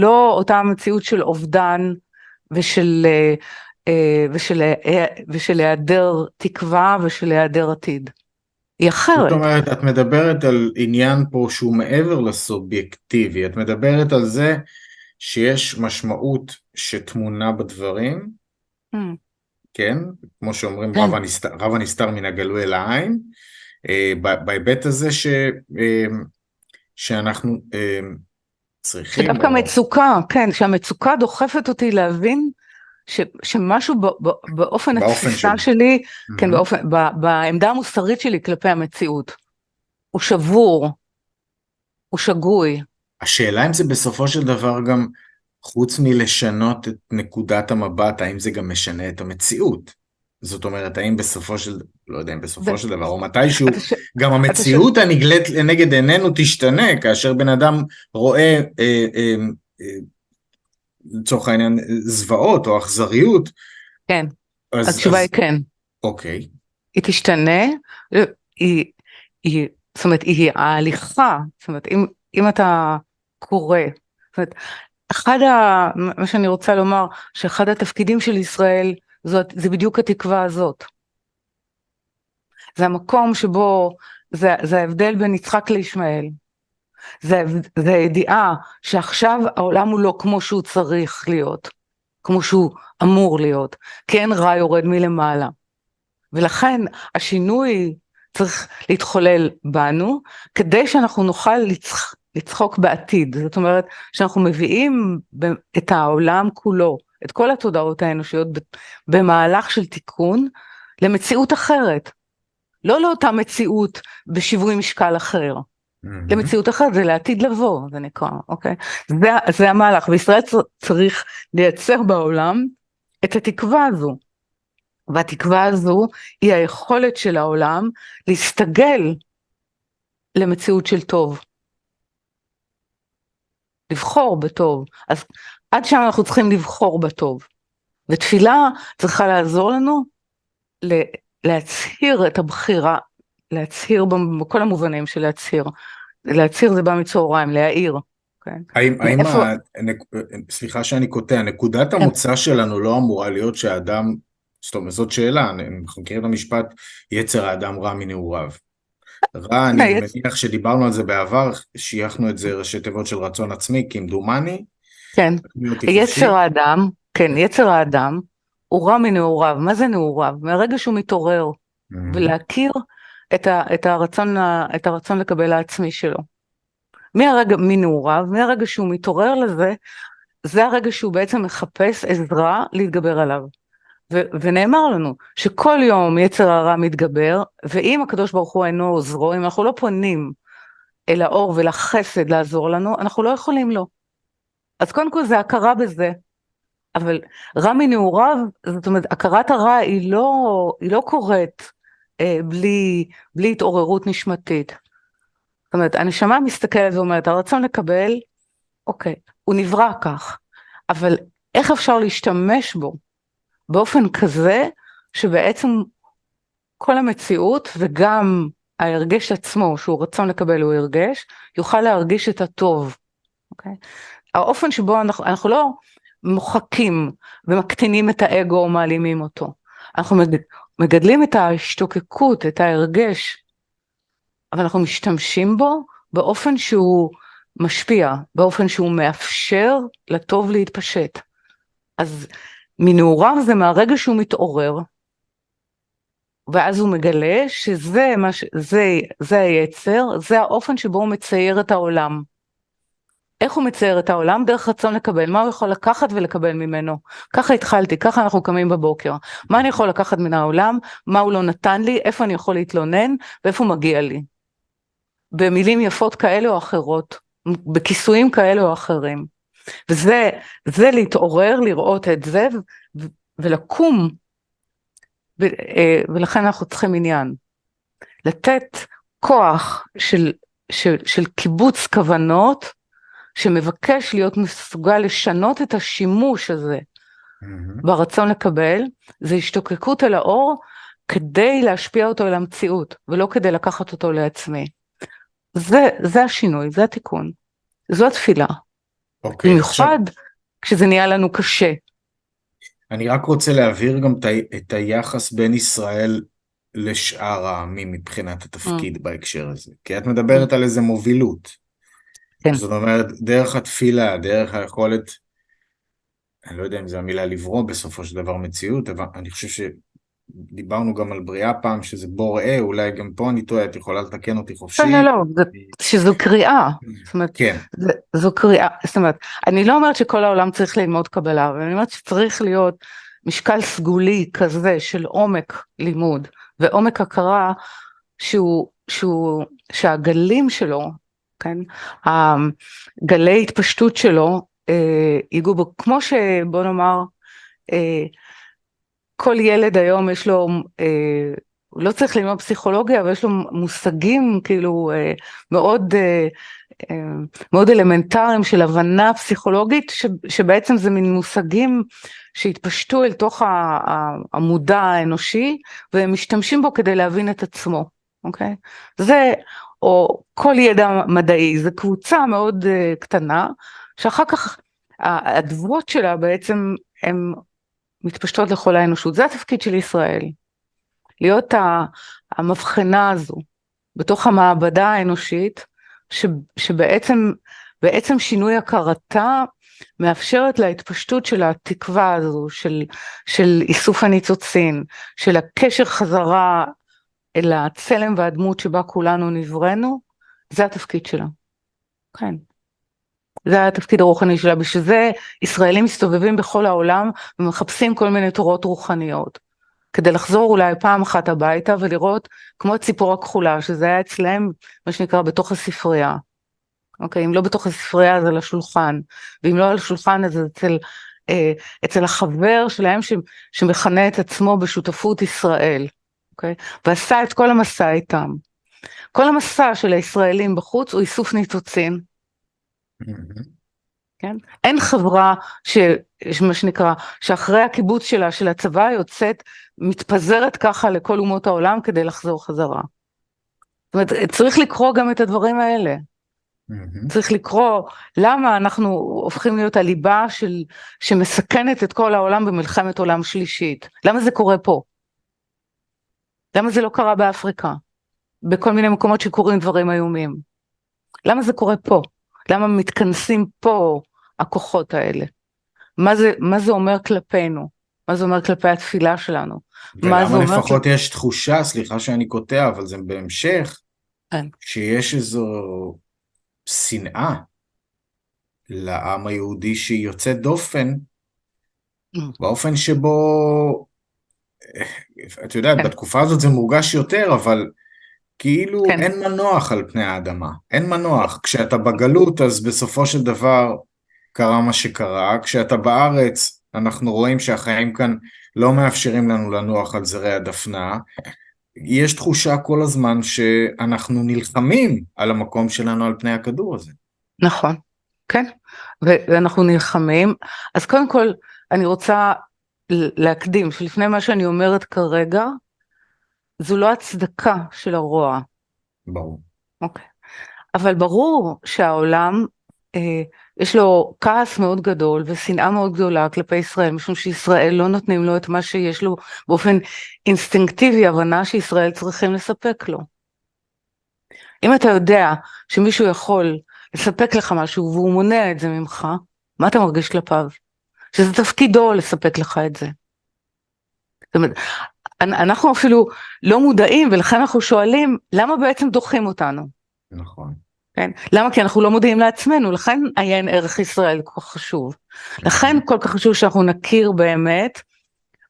Speaker 3: לא אותה מציאות של אובדן ושל היעדר תקווה ושל היעדר עתיד. היא אחרת.
Speaker 2: זאת אומרת, את מדברת על עניין פה שהוא מעבר לסובייקטיבי, את מדברת על זה שיש משמעות שתמונה בדברים, כן? כמו שאומרים, רב הנסתר מן הגלוי אל העין, בהיבט הזה שאנחנו צריכים...
Speaker 3: שדווקא מצוקה, כן, שהמצוקה דוחפת אותי להבין שמשהו באופן התפיסה שלי, כן, בעמדה המוסרית שלי כלפי המציאות, הוא שבור, הוא שגוי.
Speaker 2: השאלה אם זה בסופו של דבר גם, חוץ מלשנות את נקודת המבט, האם זה גם משנה את המציאות? זאת אומרת, האם בסופו של, לא יודע אם בסופו של דבר, או מתישהו, גם המציאות הנגלית לנגד עינינו תשתנה, כאשר בן אדם רואה, לצורך העניין, זוועות או אכזריות.
Speaker 3: כן, התשובה היא כן.
Speaker 2: אוקיי.
Speaker 3: היא תשתנה, זאת אומרת, היא ההליכה, זאת אומרת, אם אתה קורא, זאת אומרת, מה שאני רוצה לומר, שאחד התפקידים של ישראל, זה בדיוק התקווה הזאת. זה המקום שבו, זה ההבדל בין יצחק לישמעאל. זה הידיעה שעכשיו העולם הוא לא כמו שהוא צריך להיות, כמו שהוא אמור להיות, כי אין רע יורד מלמעלה. ולכן השינוי צריך להתחולל בנו, כדי שאנחנו נוכל לצחוק בעתיד. זאת אומרת, שאנחנו מביאים את העולם כולו, את כל התודעות האנושיות, במהלך של תיקון, למציאות אחרת. לא לאותה מציאות בשיווי משקל אחר. למציאות אחרת, זה לעתיד לבוא, זה נקרא, אוקיי? זה המהלך, וישראל צריך לייצר בעולם את התקווה הזו, והתקווה הזו היא היכולת של העולם להסתגל למציאות של טוב, לבחור בטוב. אז עד שם אנחנו צריכים לבחור בטוב, ותפילה צריכה לעזור לנו להצהיר את הבחירה, להצהיר בכל המובנים של להצהיר. להצהיר זה בא מצהריים, להעיר.
Speaker 2: האם סליחה שאני קוטע, נקודת המוצא שלנו לא אמורה להיות שהאדם, זאת שאלה, אנחנו מכירים את המשפט, יצר האדם רע מנעוריו. רע, אני מניח שדיברנו על זה בעבר, שייכנו את זה ראשי תיבות של רצון עצמי, כמדומני.
Speaker 3: כן, יצר האדם הוא רע מנעוריו. מה זה נעוריו? מהרגע שהוא מתעורר, ולהכיר את הרצון לקבל לעצמי שלו. מנעוריו, מהרגע שהוא מתעורר לזה, זה הרגע שהוא בעצם מחפש עזרה להתגבר עליו. ונאמר לנו שכל יום יצר הרע מתגבר, ואם הקדוש ברוך הוא אינו עוזרו, אם אנחנו לא פונים אל האור ולחסד לעזור לנו, אנחנו לא יכולים לו. אז קודם כל זה הכרה בזה, אבל רע מנעוריו, זאת אומרת, הכרת הרע היא לא קורית בלי התעוררות נשמתית. זאת אומרת, הנשמה מסתכלת ואומרת, הרצון לקבל, אוקיי, הוא נברא כך, אבל איך אפשר להשתמש בו באופן כזה, שבעצם כל המציאות וגם ההרגש עצמו, שהוא רצון לקבל הוא הרגש, יוכל להרגיש את הטוב. אוקיי? האופן שבו אנחנו לא מוחקים ומקטינים את האגו או מעלימים אותו. אנחנו מגדלים את ההשתוקקות, את ההרגש, אבל אנחנו משתמשים בו באופן שהוא משפיע, באופן שהוא מאפשר לטוב להתפשט. אז מנעוריו זה מהרגע שהוא מתעורר, ואז הוא מגלה שזה זה היצר, זה האופן שבו הוא מצייר את העולם. איך הוא מצייר את העולם? דרך רצון לקבל. מה הוא יכול לקחת ולקבל ממנו? ככה התחלתי, ככה אנחנו קמים בבוקר. מה אני יכול לקחת מן העולם? מה הוא לא נתן לי? איפה אני יכול להתלונן? ואיפה מגיע לי? במילים יפות כאלה או אחרות, בכיסויים כאלה או אחרים. וזה להתעורר, לראות את זה, ולקום, ולכן אנחנו צריכים עניין. לתת כוח של קיבוץ כוונות, שמבקש להיות מסוגל לשנות את השימוש הזה, ברצון לקבל, זה השתוקקות אל האור, כדי להשפיע אותו אל המציאות, ולא כדי לקחת אותו לעצמי. זה השינוי, זה התיקון, זו התפילה. במיוחד כשזה נהיה לנו קשה.
Speaker 2: אני רק רוצה להעביר גם את היחס בין ישראל לשאר העמים מבחינת התפקיד בהקשר הזה, כי את מדברת על איזה מובילות. כן. זאת אומרת, דרך התפילה, דרך היכולת, אני לא יודע אם זה המילה לברוא בסופו של דבר מציאות, אבל אני חושב שדיברנו גם על בריאה פעם, שזה בורא, אולי גם פה אני טועה, את יכולה לתקן אותי חופשי.
Speaker 3: לא, שזו קריאה. זאת אומרת, כן. זו קריאה, זאת אומרת, אני לא אומרת שכל העולם צריך ללמוד קבלה, אבל אני אומרת שצריך להיות משקל סגולי כזה של עומק לימוד, ועומק הכרה שהגלים שלו, כן? הגלי התפשטות שלו, ייגעו בו, כמו שבוא נאמר, כל ילד היום יש לו, הוא לא צריך ללמוד פסיכולוגיה, אבל יש לו מושגים כאילו מאוד אלמנטריים של הבנה פסיכולוגית, שבעצם זה מין מושגים שהתפשטו אל תוך המודע האנושי, והם משתמשים בו כדי להבין את עצמו, אוקיי? זה, או כל ידע מדעי, זה קבוצה מאוד קטנה, שאחר כך הדברות שלה בעצם הן מתפשטות לכל האנושות. זה התפקיד של ישראל, להיות המבחנה הזו, בתוך המעבדה האנושית, שבעצם שינוי הכרתה, מאפשרת להתפשטות של התקווה הזו, של איסוף הניצוצין, של הקשר חזרה אל הצלם והדמות שבה כולנו נבראנו, זה התפקיד שלה. כן. זה התפקיד הרוחני שלה, בשביל זה ישראלים מסתובבים בכל העולם, ומחפשים כל מיני תורות רוחניות. כדי לחזור אולי פעם אחת הביתה ולראות כמו ציפור הכחולה, שזה היה אצלם, מה שנקרא, בתוך הספרייה. אוקיי, אם לא בתוך הספרייה, אז על השולחן, ואם לא על השולחן, אז אצל החבר שלהם שמכנה את עצמו בשותפות ישראל, אוקיי? ועשה את כל המסע איתם. כל המסע של הישראלים בחוץ הוא איסוף ניצוצין. כן? אין חברה מה שנקרא, שאחרי הקיבוץ שלה, של הצבא יוצאת, מתפזרת ככה לכל אומות העולם כדי לחזור חזרה. זאת אומרת, צריך לקרוא גם את הדברים האלה. צריך לקרוא למה אנחנו הופכים להיות הליבה שמסכנת את כל העולם במלחמת עולם שלישית. למה זה קורה פה? למה זה לא קרה באפריקה? בכל מיני מקומות שקורים דברים איומים. למה זה קורה פה? למה מתכנסים פה הכוחות האלה? מה זה אומר כלפינו? מה זה אומר כלפי התפילה שלנו?
Speaker 2: ולמה לפחות יש תחושה, סליחה שאני קוטע, אבל זה בהמשך, שיש איזו שנאה לעם היהודי שהיא יוצאת דופן, באופן שבו, את יודעת, בתקופה הזאת זה מורגש יותר, אבל כאילו אין מנוח על פני האדמה, אין מנוח. כשאתה בגלות, אז בסופו של דבר קרה מה שקרה, כשאתה בארץ, אנחנו רואים שהחיים כאן לא מאפשרים לנו לנוח על זרי הדפנה, יש תחושה כל הזמן שאנחנו נלחמים על המקום שלנו על פני הכדור הזה.
Speaker 3: נכון, כן, ואנחנו נלחמים. אז קודם כל, אני רוצה להקדים, שלפני מה שאני אומרת כרגע, זו לא הצדקה של הרוע.
Speaker 2: ברור.
Speaker 3: אוקיי. אבל ברור שהעולם, יש לו כעס מאוד גדול, ושנאה מאוד גדולה כלפי ישראל, משום שישראל לא נותנים לו את מה שיש לו, באופן אינסטינקטיבי, הבנה שישראל צריכים לספק לו. אם אתה יודע שמישהו יכול לספק לך משהו, והוא מונע את זה ממך, מה אתה מרגיש כלפיו? שזה תפקידו לספק לך את זה. זאת אומרת, אנחנו אפילו לא מודעים, ולכן אנחנו שואלים, למה בעצם דוחים אותנו?
Speaker 2: נכון.
Speaker 3: כן? למה? כי אנחנו לא מודעים לעצמנו, לכן עיין ערך ישראל כל כך חשוב. לכן כל כך חשוב שאנחנו נכיר באמת,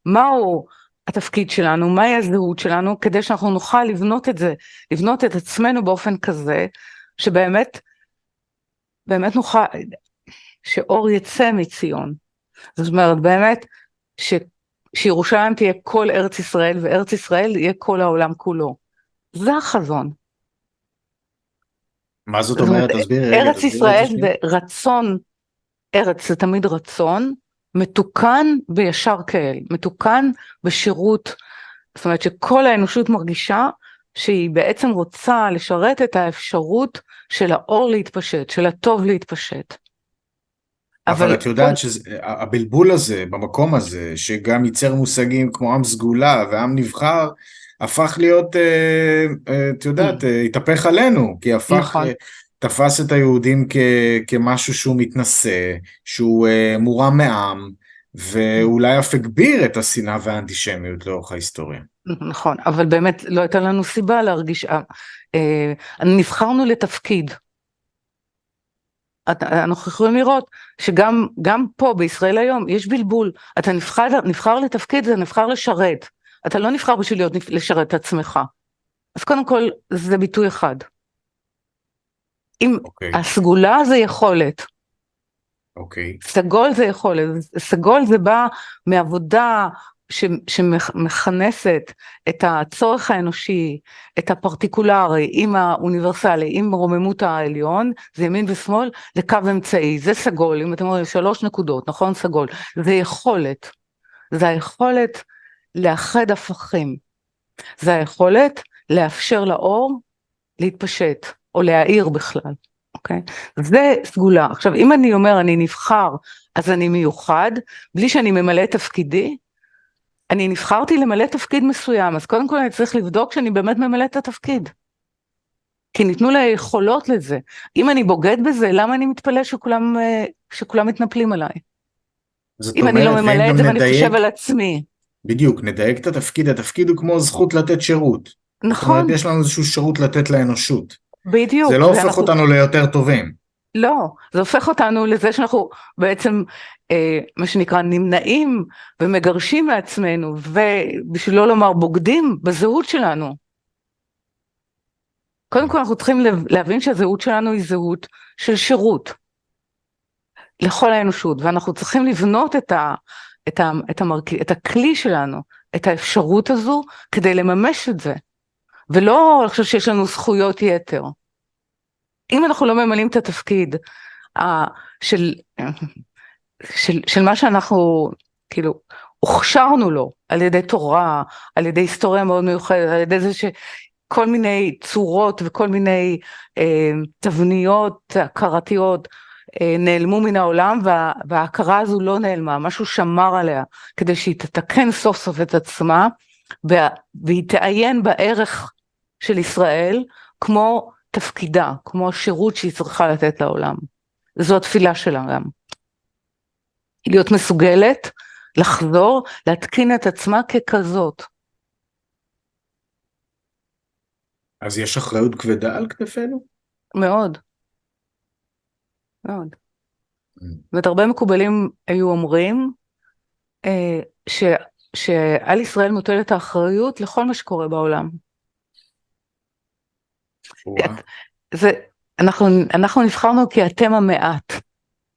Speaker 3: מהו התפקיד שלנו, מהי הזהות שלנו, כדי שאנחנו נוכל לבנות את זה, לבנות את עצמנו באופן כזה, שבאמת, באמת נוכל, שאור יצא מציון. זאת אומרת, באמת, שירושלים תהיה כל ארץ ישראל, וארץ ישראל יהיה כל העולם כולו. זה החזון.
Speaker 2: מה זאת אומרת? תסביר רגע.
Speaker 3: ארץ ישראל זה רצון, ארץ זה תמיד רצון, מתוקן בישר כאל, מתוקן בשירות, זאת אומרת שכל האנושות מרגישה שהיא בעצם רוצה לשרת את האפשרות של האור להתפשט, של הטוב להתפשט.
Speaker 2: אבל את יודעת שהבלבול הזה, במקום הזה, שגם ייצר מושגים כמו עם סגולה ועם נבחר, הפך להיות, את יודעת, התהפך עלינו, כי הפך, תפס את היהודים כמשהו שהוא מתנשא, שהוא מורם מעם, ואולי אף הגביר את השנאה והאנטישמיות לאורך ההיסטוריה.
Speaker 3: נכון, אבל באמת לא הייתה לנו סיבה להרגיש, נבחרנו לתפקיד. אנחנו יכולים לראות שגם פה בישראל היום יש בלבול, אתה נבחר לתפקיד, זה נבחר לשרת, אתה לא נבחר בשביל לשרת את עצמך, אז קודם כל זה ביטוי אחד. אם הסגולה זה יכולת, סגול זה יכולת, סגול זה בא מעבודה שמכנסת את הצורך האנושי, את הפרטיקולרי עם האוניברסלי, עם רוממות העליון, זה ימין ושמאל, זה קו אמצעי, זה סגול, אם אתם אומרים 3 נקודות, נכון סגול, זה יכולת, זה היכולת לאחד הפכים, זה היכולת לאפשר לאור להתפשט, או להאיר בכלל, אוקיי? זה סגולה. עכשיו, אם אני אומר אני נבחר, אז אני מיוחד, בלי שאני ממלא תפקידי, אני נבחרתי למלא תפקיד מסוים, אז קודם כל אני צריך לבדוק שאני באמת ממלא את התפקיד. כי ניתנו לה יכולות לזה. אם אני בוגד בזה, למה אני מתפלא שכולם מתנפלים עליי? אם אני לא ממלא את זה ואני חושב על עצמי.
Speaker 2: בדיוק, נדייק את התפקיד, התפקיד הוא כמו זכות לתת שירות.
Speaker 3: נכון.
Speaker 2: זאת אומרת, יש לנו איזשהו שירות לתת לאנושות.
Speaker 3: בדיוק.
Speaker 2: זה לא הופך אותנו ליותר טובים.
Speaker 3: לא, זה הופך אותנו לזה שאנחנו בעצם מה שנקרא נמנעים ומגרשים מעצמנו, ובשביל לא לומר בוגדים בזהות שלנו. קודם כל אנחנו צריכים להבין שהזהות שלנו היא זהות של שירות לכל האנושות, ואנחנו צריכים לבנות את הכלי שלנו, את האפשרות הזו, כדי לממש את זה, ולא לחשוב שיש לנו זכויות יתר. אם אנחנו לא ממלאים את התפקיד של מה שאנחנו כאילו הוכשרנו לו, על ידי תורה, על ידי היסטוריה מאוד מיוחדת, על ידי זה שכל מיני צורות וכל מיני תבניות הכרתיות נעלמו מן העולם, וההכרה הזו לא נעלמה, משהו שמר עליה, כדי שהיא תתקן סוף סוף את עצמה, והיא תעיין בערך של ישראל, כמו תפקידה, כמו השירות שהיא צריכה לתת לעולם. זו התפילה שלה גם. להיות מסוגלת, לחזור, להתקין את עצמה ככזאת.
Speaker 2: אז יש אחריות כבדה על כתפינו?
Speaker 3: מאוד. מאוד. הרבה מקובלים היו אומרים, שעל ישראל מוטלת האחריות לכל מה שקורה בעולם. אנחנו נבחרנו כי אתם המעט,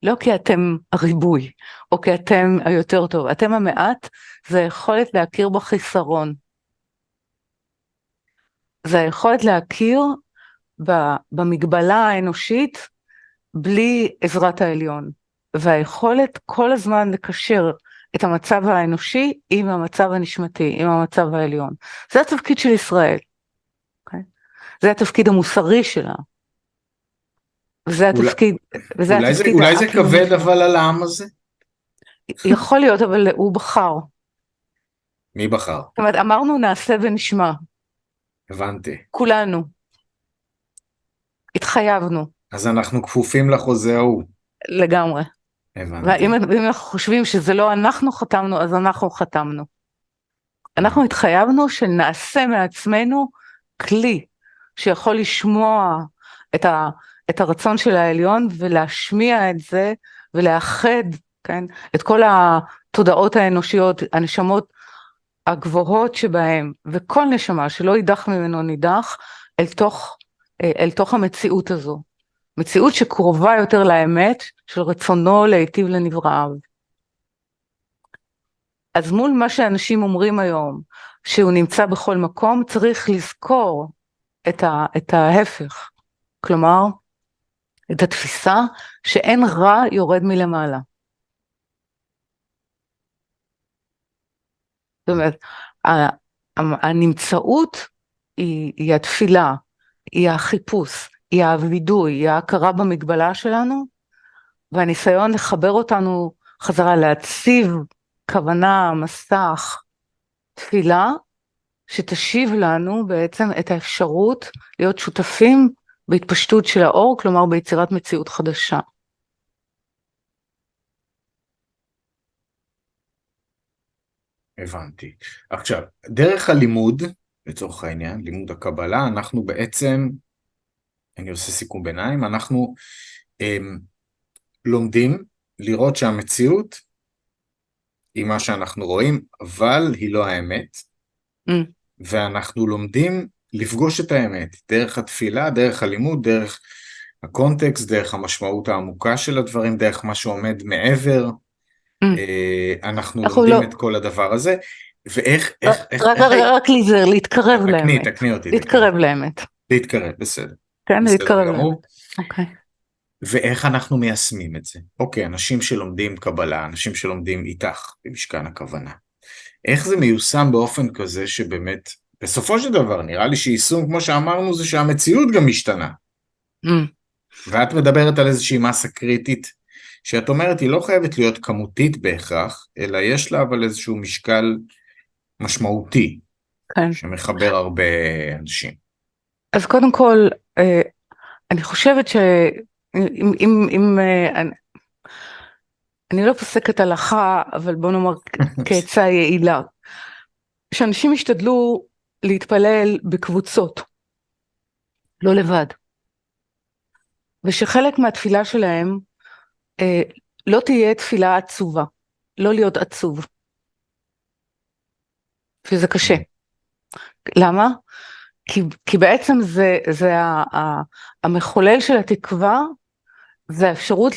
Speaker 3: לא כי אתם הריבוי, או כי אתם היותר טוב. אתם המעט, זה היכולת להכיר בחיסרון. זה היכולת להכיר במגבלה האנושית, בלי עזרת העליון. והיכולת כל הזמן לקשר את המצב האנושי עם המצב הנשמתי, עם המצב העליון. זה התפקיד של ישראל. Okay? זה התפקיד המוסרי שלה. וזה התפקיד,
Speaker 2: אולי זה כבד אבל על העם הזה?
Speaker 3: יכול להיות, אבל הוא בחר.
Speaker 2: מי בחר?
Speaker 3: זאת אומרת, אמרנו נעשה ונשמע.
Speaker 2: הבנתי.
Speaker 3: כולנו. התחייבנו.
Speaker 2: אז אנחנו כפופים לחוזה ההוא.
Speaker 3: לגמרי.
Speaker 2: הבנתי.
Speaker 3: ואם אנחנו חושבים שזה לא אנחנו חתמנו, אז אנחנו חתמנו. אנחנו התחייבנו שנעשה מעצמנו כלי שיכול לשמוע את הרצון של העליון ולהשמיע את זה ולאחד, כן, את כל התודעות האנושיות, הנשמות הגבוהות שבהם, וכל נשמה שלא יידח ממנו נידח אל תוך המציאות הזו. מציאות שקרובה יותר לאמת של רצונו להיטיב לנבראיו. אז מול מה שאנשים אומרים היום, שהוא נמצא בכל מקום, צריך לזכור את ההפך. כלומר, את התפיסה שאין רע יורד מלמעלה. זאת אומרת, הנמצאות היא התפילה, היא החיפוש, היא הווידוי, היא ההכרה במגבלה שלנו, והניסיון לחבר אותנו חזרה להציב כוונה, מסך, תפילה, שתשיב לנו בעצם את האפשרות להיות שותפים בהתפשטות של האור, כלומר ביצירת מציאות חדשה.
Speaker 2: הבנתי. עכשיו, דרך הלימוד, לצורך העניין, לימוד הקבלה, אנחנו בעצם, אני עושה סיכום ביניים, אנחנו לומדים לראות שהמציאות היא מה שאנחנו רואים, אבל היא לא האמת, ואנחנו לומדים לפגוש את האמת, דרך התפילה, דרך הלימוד, דרך הקונטקסט, דרך המשמעות העמוקה של הדברים, דרך מה שעומד מעבר, אנחנו לומדים את כל הדבר הזה, ואיך...
Speaker 3: רק להיזהר, להתקרב לאמת.
Speaker 2: תקני אותי.
Speaker 3: להתקרב לאמת.
Speaker 2: להתקרב, בסדר.
Speaker 3: כן, להתקרב לאמת. אוקיי.
Speaker 2: ואיך אנחנו מיישמים את זה? אוקיי, אנשים שלומדים קבלה, אנשים שלומדים איתך במשכן הכוונה. איך זה מיושם באופן כזה שבאמת, בסופו של דבר, נראה לי שיישום, כמו שאמרנו, זה שהמציאות גם משתנה. ואת מדברת על איזושהי מסה קריטית, שאת אומרת, היא לא חייבת להיות כמותית בהכרח, אלא יש לה אבל איזשהו משקל משמעותי,
Speaker 3: כן.
Speaker 2: שמחבר הרבה אנשים.
Speaker 3: אז קודם כל, אני חושבת אם אני לא פוסקת הלכה, אבל בוא נאמר כעצה יעילה, שאנשים ישתדלו להתפלל בקבוצות, לא לבד. ושחלק מהתפילה שלהם לא תהיה תפילה עצובה, לא להיות עצוב, שזה קשה. למה? כי בעצם זה המחולל של התקווה, זה האפשרות,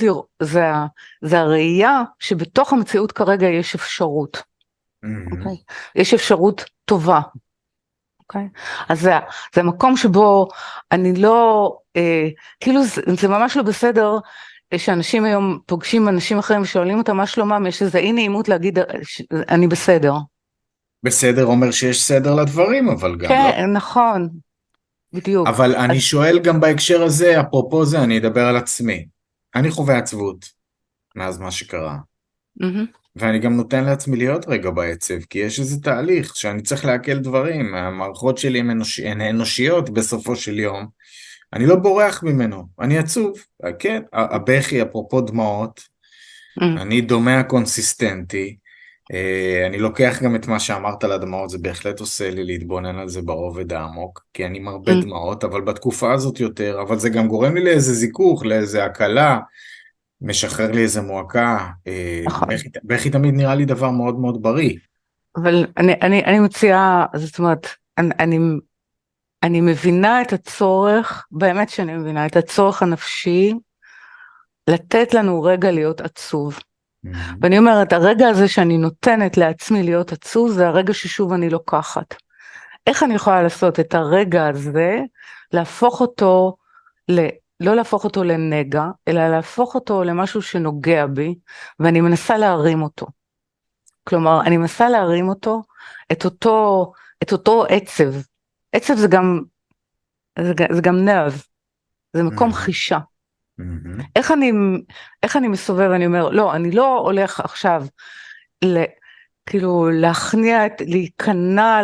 Speaker 3: זה הראייה שבתוך המציאות כרגע יש אפשרות. אוקיי? יש אפשרות טובה. אוקיי? אז זה המקום שבו אני לא, כאילו זה ממש לא בסדר, שאנשים היום פוגשים אנשים אחרים ושואלים אותם מה שלומם, יש איזה אי נעימות להגיד אני בסדר.
Speaker 2: בסדר אומר שיש סדר לדברים, אבל גם לא.
Speaker 3: כן, נכון, בדיוק.
Speaker 2: אבל אני שואל גם בהקשר הזה, אפרופו זה, אני אדבר על עצמי. אני חווה עצבות מאז מה שקרה. ואני גם נותן לעצמי להיות רגע בעצב, כי יש איזה תהליך שאני צריך להקל דברים, המערכות שלי הן אנושיות בסופו של יום. אני לא בורח ממנו, אני עצוב, כן, הבכי, אפרופו דמעות, אני דומה הקונסיסטנטי, אני לוקח גם את מה שאמרת על הדמעות, זה בהחלט עושה לי להתבונן על זה ברובד העמוק, כי אני מרבה דמעות, אבל בתקופה הזאת יותר, אבל זה גם גורם לי לאיזה זיכוך, לאיזה הקלה, משחרר לי איזה מועקה, בכי תמיד נראה לי דבר מאוד מאוד בריא.
Speaker 3: אבל אני מציעה, זאת אומרת, אני מבינה את הצורך, באמת שאני מבינה את הצורך הנפשי, לתת לנו רגע להיות עצוב. ואני אומרת, הרגע הזה שאני נותנת לעצמי להיות עצוב, זה הרגע ששוב אני לוקחת. איך אני יכולה לעשות את הרגע הזה, להפוך אותו, לא להפוך אותו לנגע, אלא להפוך אותו למשהו שנוגע בי, ואני מנסה להרים אותו. כלומר, אני מנסה להרים אותו, את אותו עצב. עצב זה גם נרב, זה מקום חישה. איך אני מסובב, אני אומר, לא, אני לא הולך עכשיו, כאילו להכניע, להיכנע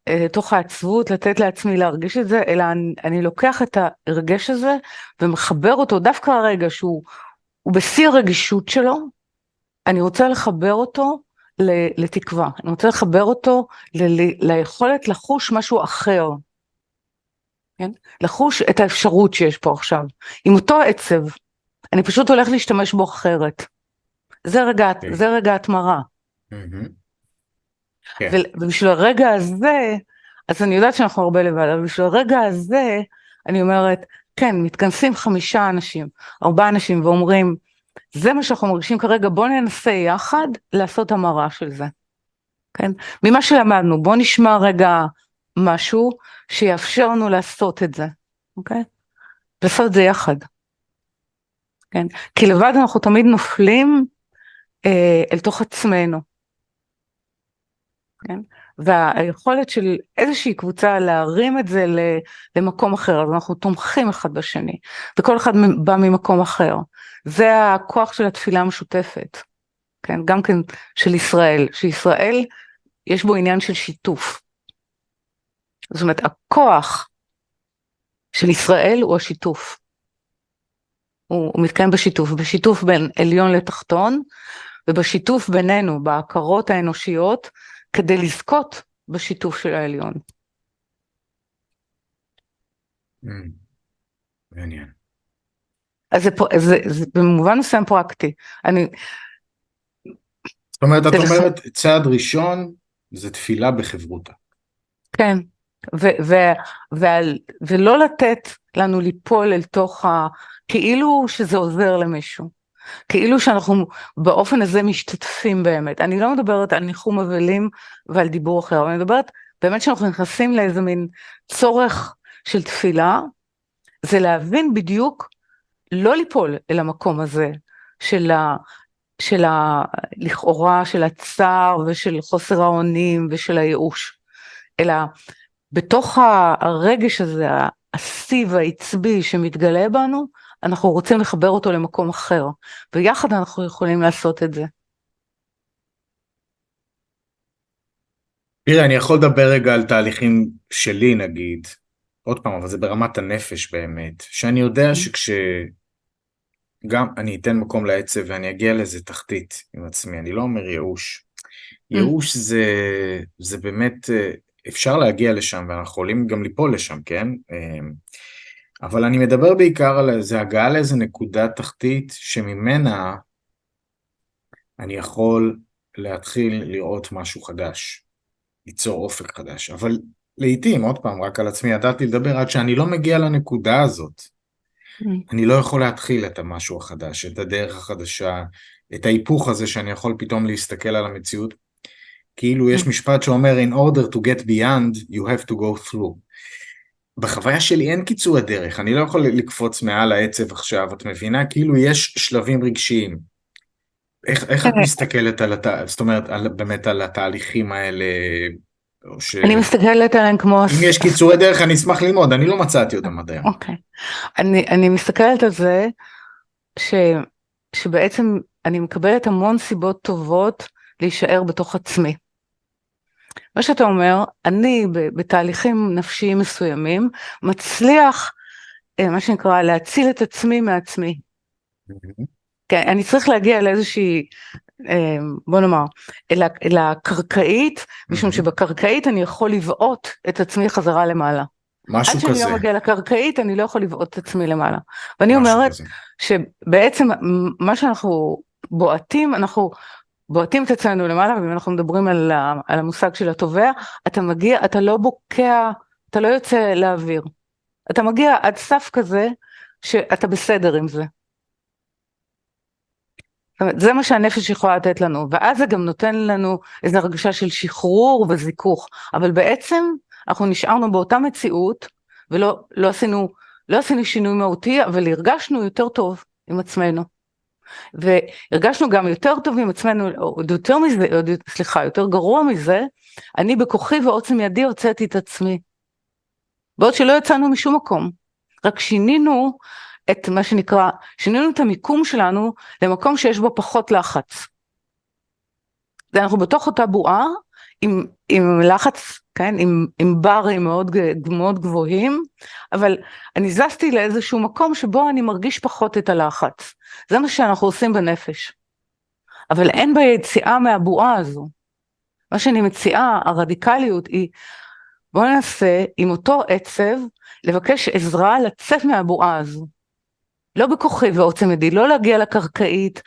Speaker 3: לתוך העצבות, לתת לעצמי להרגיש את זה, אלא אני לוקח את הרגש הזה, ומחבר אותו דווקא הרגע שהוא בשיא הרגישות שלו, אני רוצה לחבר אותו לתקווה, אני רוצה לחבר אותו ליכולת לחוש משהו אחר, כן? לחוש את האפשרות שיש פה עכשיו, עם אותו עצב, אני פשוט הולך להשתמש בו אחרת, זה רגע התמרה, ובשביל הרגע הזה, אז אני יודעת שאנחנו הרבה לבד, אבל בשביל הרגע הזה, אני אומרת, כן, מתכנסים 5 אנשים, 4 אנשים, ואומרים, זה מה שאנחנו מרגישים כרגע, בואו ננסה יחד לעשות המרה של זה, כן? ממה שלמדנו, בואו נשמע רגע משהו שיאפשר לנו לעשות את זה, אוקיי? לעשות את זה יחד, כן? כי לבד אנחנו תמיד נופלים אל תוך עצמנו, כן? והיכולת של איזושהי קבוצה להרים את זה למקום אחר, אז אנחנו תומכים אחד בשני, וכל אחד בא ממקום אחר, זה הכוח של התפילה המשותפת, כן? גם כן של ישראל, שישראל יש בו עניין של שיתוף, זאת אומרת הכוח של ישראל הוא השיתוף, הוא מתקיים בשיתוף בין עליון לתחתון, ובשיתוף בינינו, בהכרות האנושיות, כדי לזכות בשיתוף של העליון.
Speaker 2: מעניין.
Speaker 3: אז זה במובן מסוים פרקטי.
Speaker 2: זאת אומרת, את אומרת, צעד ראשון, זה תפילה בחברותה.
Speaker 3: כן, ולא לתת לנו ליפול אל תוך כאילו שזה עוזר למישהו. כאילו שאנחנו באופן הזה משתתפים באמת. אני לא מדברת על ניחום אבלים ועל דיבור אחר, אבל אני מדברת באמת שאנחנו נכנסים לאיזה מין צורך של תפילה, זה להבין בדיוק, לא ליפול אל המקום הזה של לכאורה, של הצער ושל חוסר האונים ושל הייאוש, אלא בתוך הרגש הזה, הסיב העצבי שמתגלה בנו, אנחנו רוצים לחבר אותו למקום אחר, ויחד אנחנו יכולים לעשות את זה.
Speaker 2: תראה, אני יכול לדבר רגע על תהליכים שלי נגיד, עוד פעם, אבל זה ברמת הנפש באמת, שאני יודע גם אני אתן מקום לעצב ואני אגיע לאיזה תחתית עם עצמי, אני לא אומר ייאוש. ייאוש זה באמת, אפשר להגיע לשם ואנחנו יכולים גם ליפול לשם, כן? אבל אני מדבר בעיקר על איזה הגעה לאיזה נקודה תחתית שממנה אני יכול להתחיל לראות משהו חדש, ליצור אופק חדש. אבל לעתים, עוד פעם, רק על עצמי ידעתי לדבר, עד שאני לא מגיע לנקודה הזאת, אני לא יכול להתחיל את המשהו החדש, את הדרך החדשה, את ההיפוך הזה שאני יכול פתאום להסתכל על המציאות. כאילו יש משפט שאומר, in order to get beyond, you have to go through. בחוויה שלי אין קיצור הדרך, אני לא יכול לקפוץ מעל העצב עכשיו, את מבינה? כאילו יש שלבים רגשיים. איך את מסתכלת על זאת אומרת, באמת על התהליכים האלה, או
Speaker 3: אני מסתכלת עליהם כמו...
Speaker 2: אם יש קיצורי דרך, אני אשמח ללמוד, אני לא מצאתי אותם עד היום.
Speaker 3: אוקיי. אני מסתכלת על זה, שבעצם אני מקבלת המון סיבות טובות להישאר בתוך עצמי. מה שאתה אומר, אני בתהליכים נפשיים מסוימים, מצליח, מה שנקרא, להציל את עצמי מעצמי. כן, אני צריך להגיע לאיזושהי, בוא נאמר, אל הקרקעית, משום שבקרקעית אני יכול לבעוט את עצמי חזרה למעלה.
Speaker 2: משהו
Speaker 3: עד שאני
Speaker 2: כזה.
Speaker 3: לא מגיע לקרקעית, אני לא יכול לבעוט את עצמי למעלה. ואני אומרת
Speaker 2: כזה.
Speaker 3: שבעצם מה שאנחנו בועטים, אנחנו בועטים את עצמנו למעלה, ואם אנחנו מדברים על המושג של התובע, אתה מגיע, אתה לא בוקע, אתה לא יוצא לאוויר. אתה מגיע עד סף כזה, שאתה בסדר עם זה. זה מה שהנפש יכולה לתת לנו, ואז זה גם נותן לנו איזו הרגשה של שחרור וזיכוך, אבל בעצם אנחנו נשארנו באותה מציאות, ולא עשינו שינוי מהותי, אבל הרגשנו יותר טוב עם עצמנו. והרגשנו גם יותר טוב עם עצמנו, יותר גרוע מזה, אני בכוחי ועוצם ידי הוצאתי את עצמי. בעוד שלא יצאנו משום מקום, רק שינינו את מה שנקרא, שינינו את המיקום שלנו למקום שיש בו פחות לחץ. אנחנו בתוך אותה בועה, עם לחץ, כן, עם ברים מאוד גבוהים, אבל אני זזתי לאיזשהו מקום שבו אני מרגיש פחות את הלחץ. זה מה שאנחנו עושים בנפש. אבל אין ביציאה מהבועה הזו. מה שאני מציעה, הרדיקליות היא, בואו ננסה עם אותו עצב, לבקש עזרה לצאת מהבועה הזו. לא בכוחי ועוצם ידי, לא להגיע לקרקעית,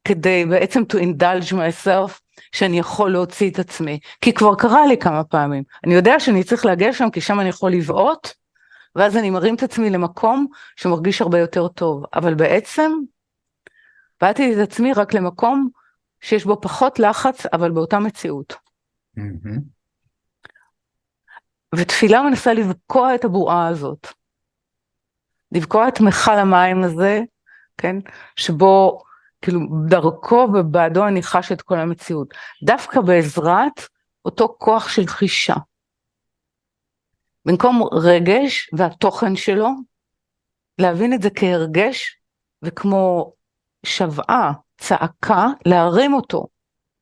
Speaker 3: כדי בעצם to indulge myself, שאני יכול להוציא את עצמי, כי כבר קרה לי כמה פעמים, אני יודע שאני צריך להגיע שם, כי שם אני יכול לבעוט, ואז אני מרים את עצמי למקום, שמרגיש הרבה יותר טוב, אבל בעצם, באתי את עצמי רק למקום, שיש בו פחות לחץ, אבל באותה מציאות. ותפילה מנסה לבקוע את הבועה הזאת, לבקוע את מכל המים הזה, כן, שבו, כאילו דרכו ובעדו אני חש את כל המציאות, דווקא בעזרת אותו כוח של חישה. במקום רגש והתוכן שלו, להבין את זה כהרגש, וכמו שבעה, צעקה, להרים אותו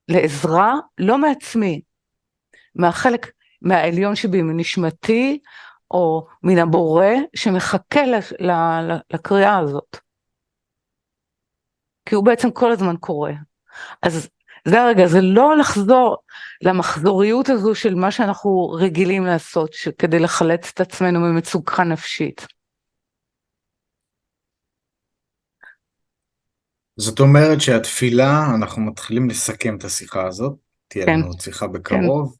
Speaker 3: לעזרה, לא מעצמי, מהחלק, מהעליון שבי, מנשמתי, או מן הבורא, שמחכה לקריאה הזאת. כי הוא בעצם כל הזמן קורא. אז זה הרגע, זה לא לחזור למחזוריות הזו של מה שאנחנו רגילים לעשות, כדי לחלץ את עצמנו ממצוקה נפשית.
Speaker 2: זאת אומרת שהתפילה, אנחנו מתחילים לסכם את השיחה הזאת, תהיה
Speaker 3: כן.
Speaker 2: לנו עוד שיחה בקרוב.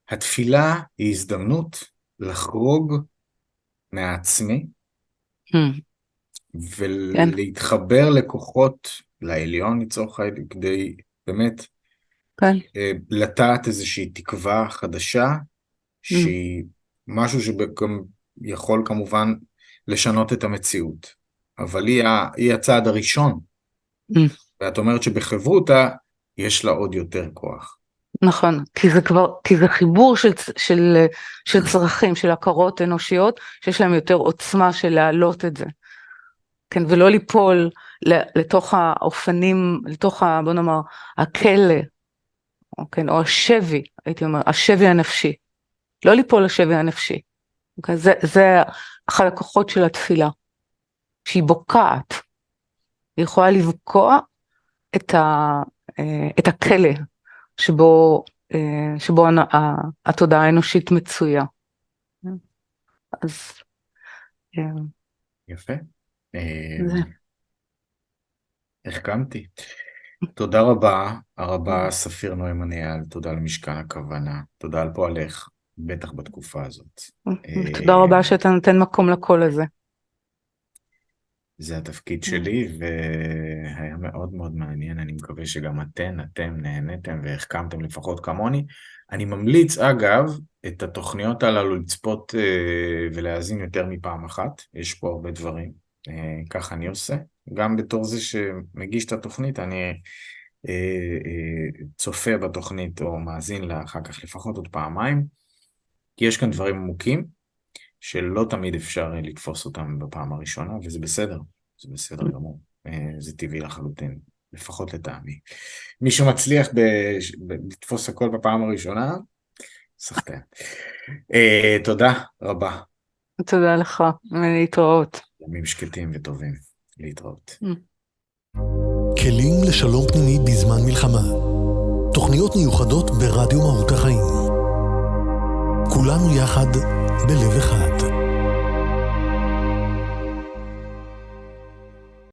Speaker 2: התפילה היא הזדמנות לחרוג מהעצמי, ולהתחבר לכוחות לעליון לצורך העניין, כדי באמת לטעת איזושהי תקווה חדשה, שהיא משהו שגם יכול כמובן לשנות את המציאות, אבל היא הצעד הראשון, ואת אומרת שבחברותה יש לה עוד יותר כוח.
Speaker 3: נכון, כי זה חיבור של צרכים, של הכרות אנושיות, שיש להם יותר עוצמה של להעלות את זה. כן, ולא ליפול לתוך האופנים, בוא נאמר, הכלא, כן, או השבי, הייתי אומר, השבי הנפשי. לא ליפול לשבי הנפשי. זה אחד הכוחות של התפילה, שהיא בוקעת. היא יכולה לבקוע את הכלא, שבו התודעה האנושית מצויה. אז כן,
Speaker 2: יפה.
Speaker 3: זה.
Speaker 2: החכמתי. תודה רבה, הרבה ספיר נוימן אייל, תודה למשכן הכוונה, תודה על פועלך, בטח בתקופה הזאת.
Speaker 3: תודה רבה שאתה נותן מקום לקול הזה.
Speaker 2: זה התפקיד שלי, והיה מאוד מאוד מעניין, אני מקווה שגם אתם נהניתם והחכמתם לפחות כמוני. אני ממליץ, אגב, את התוכניות הללו לצפות ולהאזין יותר מפעם אחת, יש פה הרבה דברים, ככה אני עושה. גם בתור זה שמגיש את התוכנית, אני צופה בתוכנית או מאזין לה אחר כך לפחות עוד פעמיים, כי יש כאן דברים עמוקים, שלא תמיד אפשר לתפוס אותם בפעם הראשונה, וזה בסדר, זה בסדר גמור, זה טבעי לחלוטין, לפחות לטעמי. מי שמצליח לתפוס הכל בפעם הראשונה, שחקן. תודה רבה.
Speaker 3: תודה לך, להתראות.
Speaker 2: ימים שקטים וטובים, להתראות.
Speaker 1: כלים לשלום פנימי בזמן מלחמה. תוכניות מיוחדות ברדיו מהות החיים. כולנו יחד בלב אחד.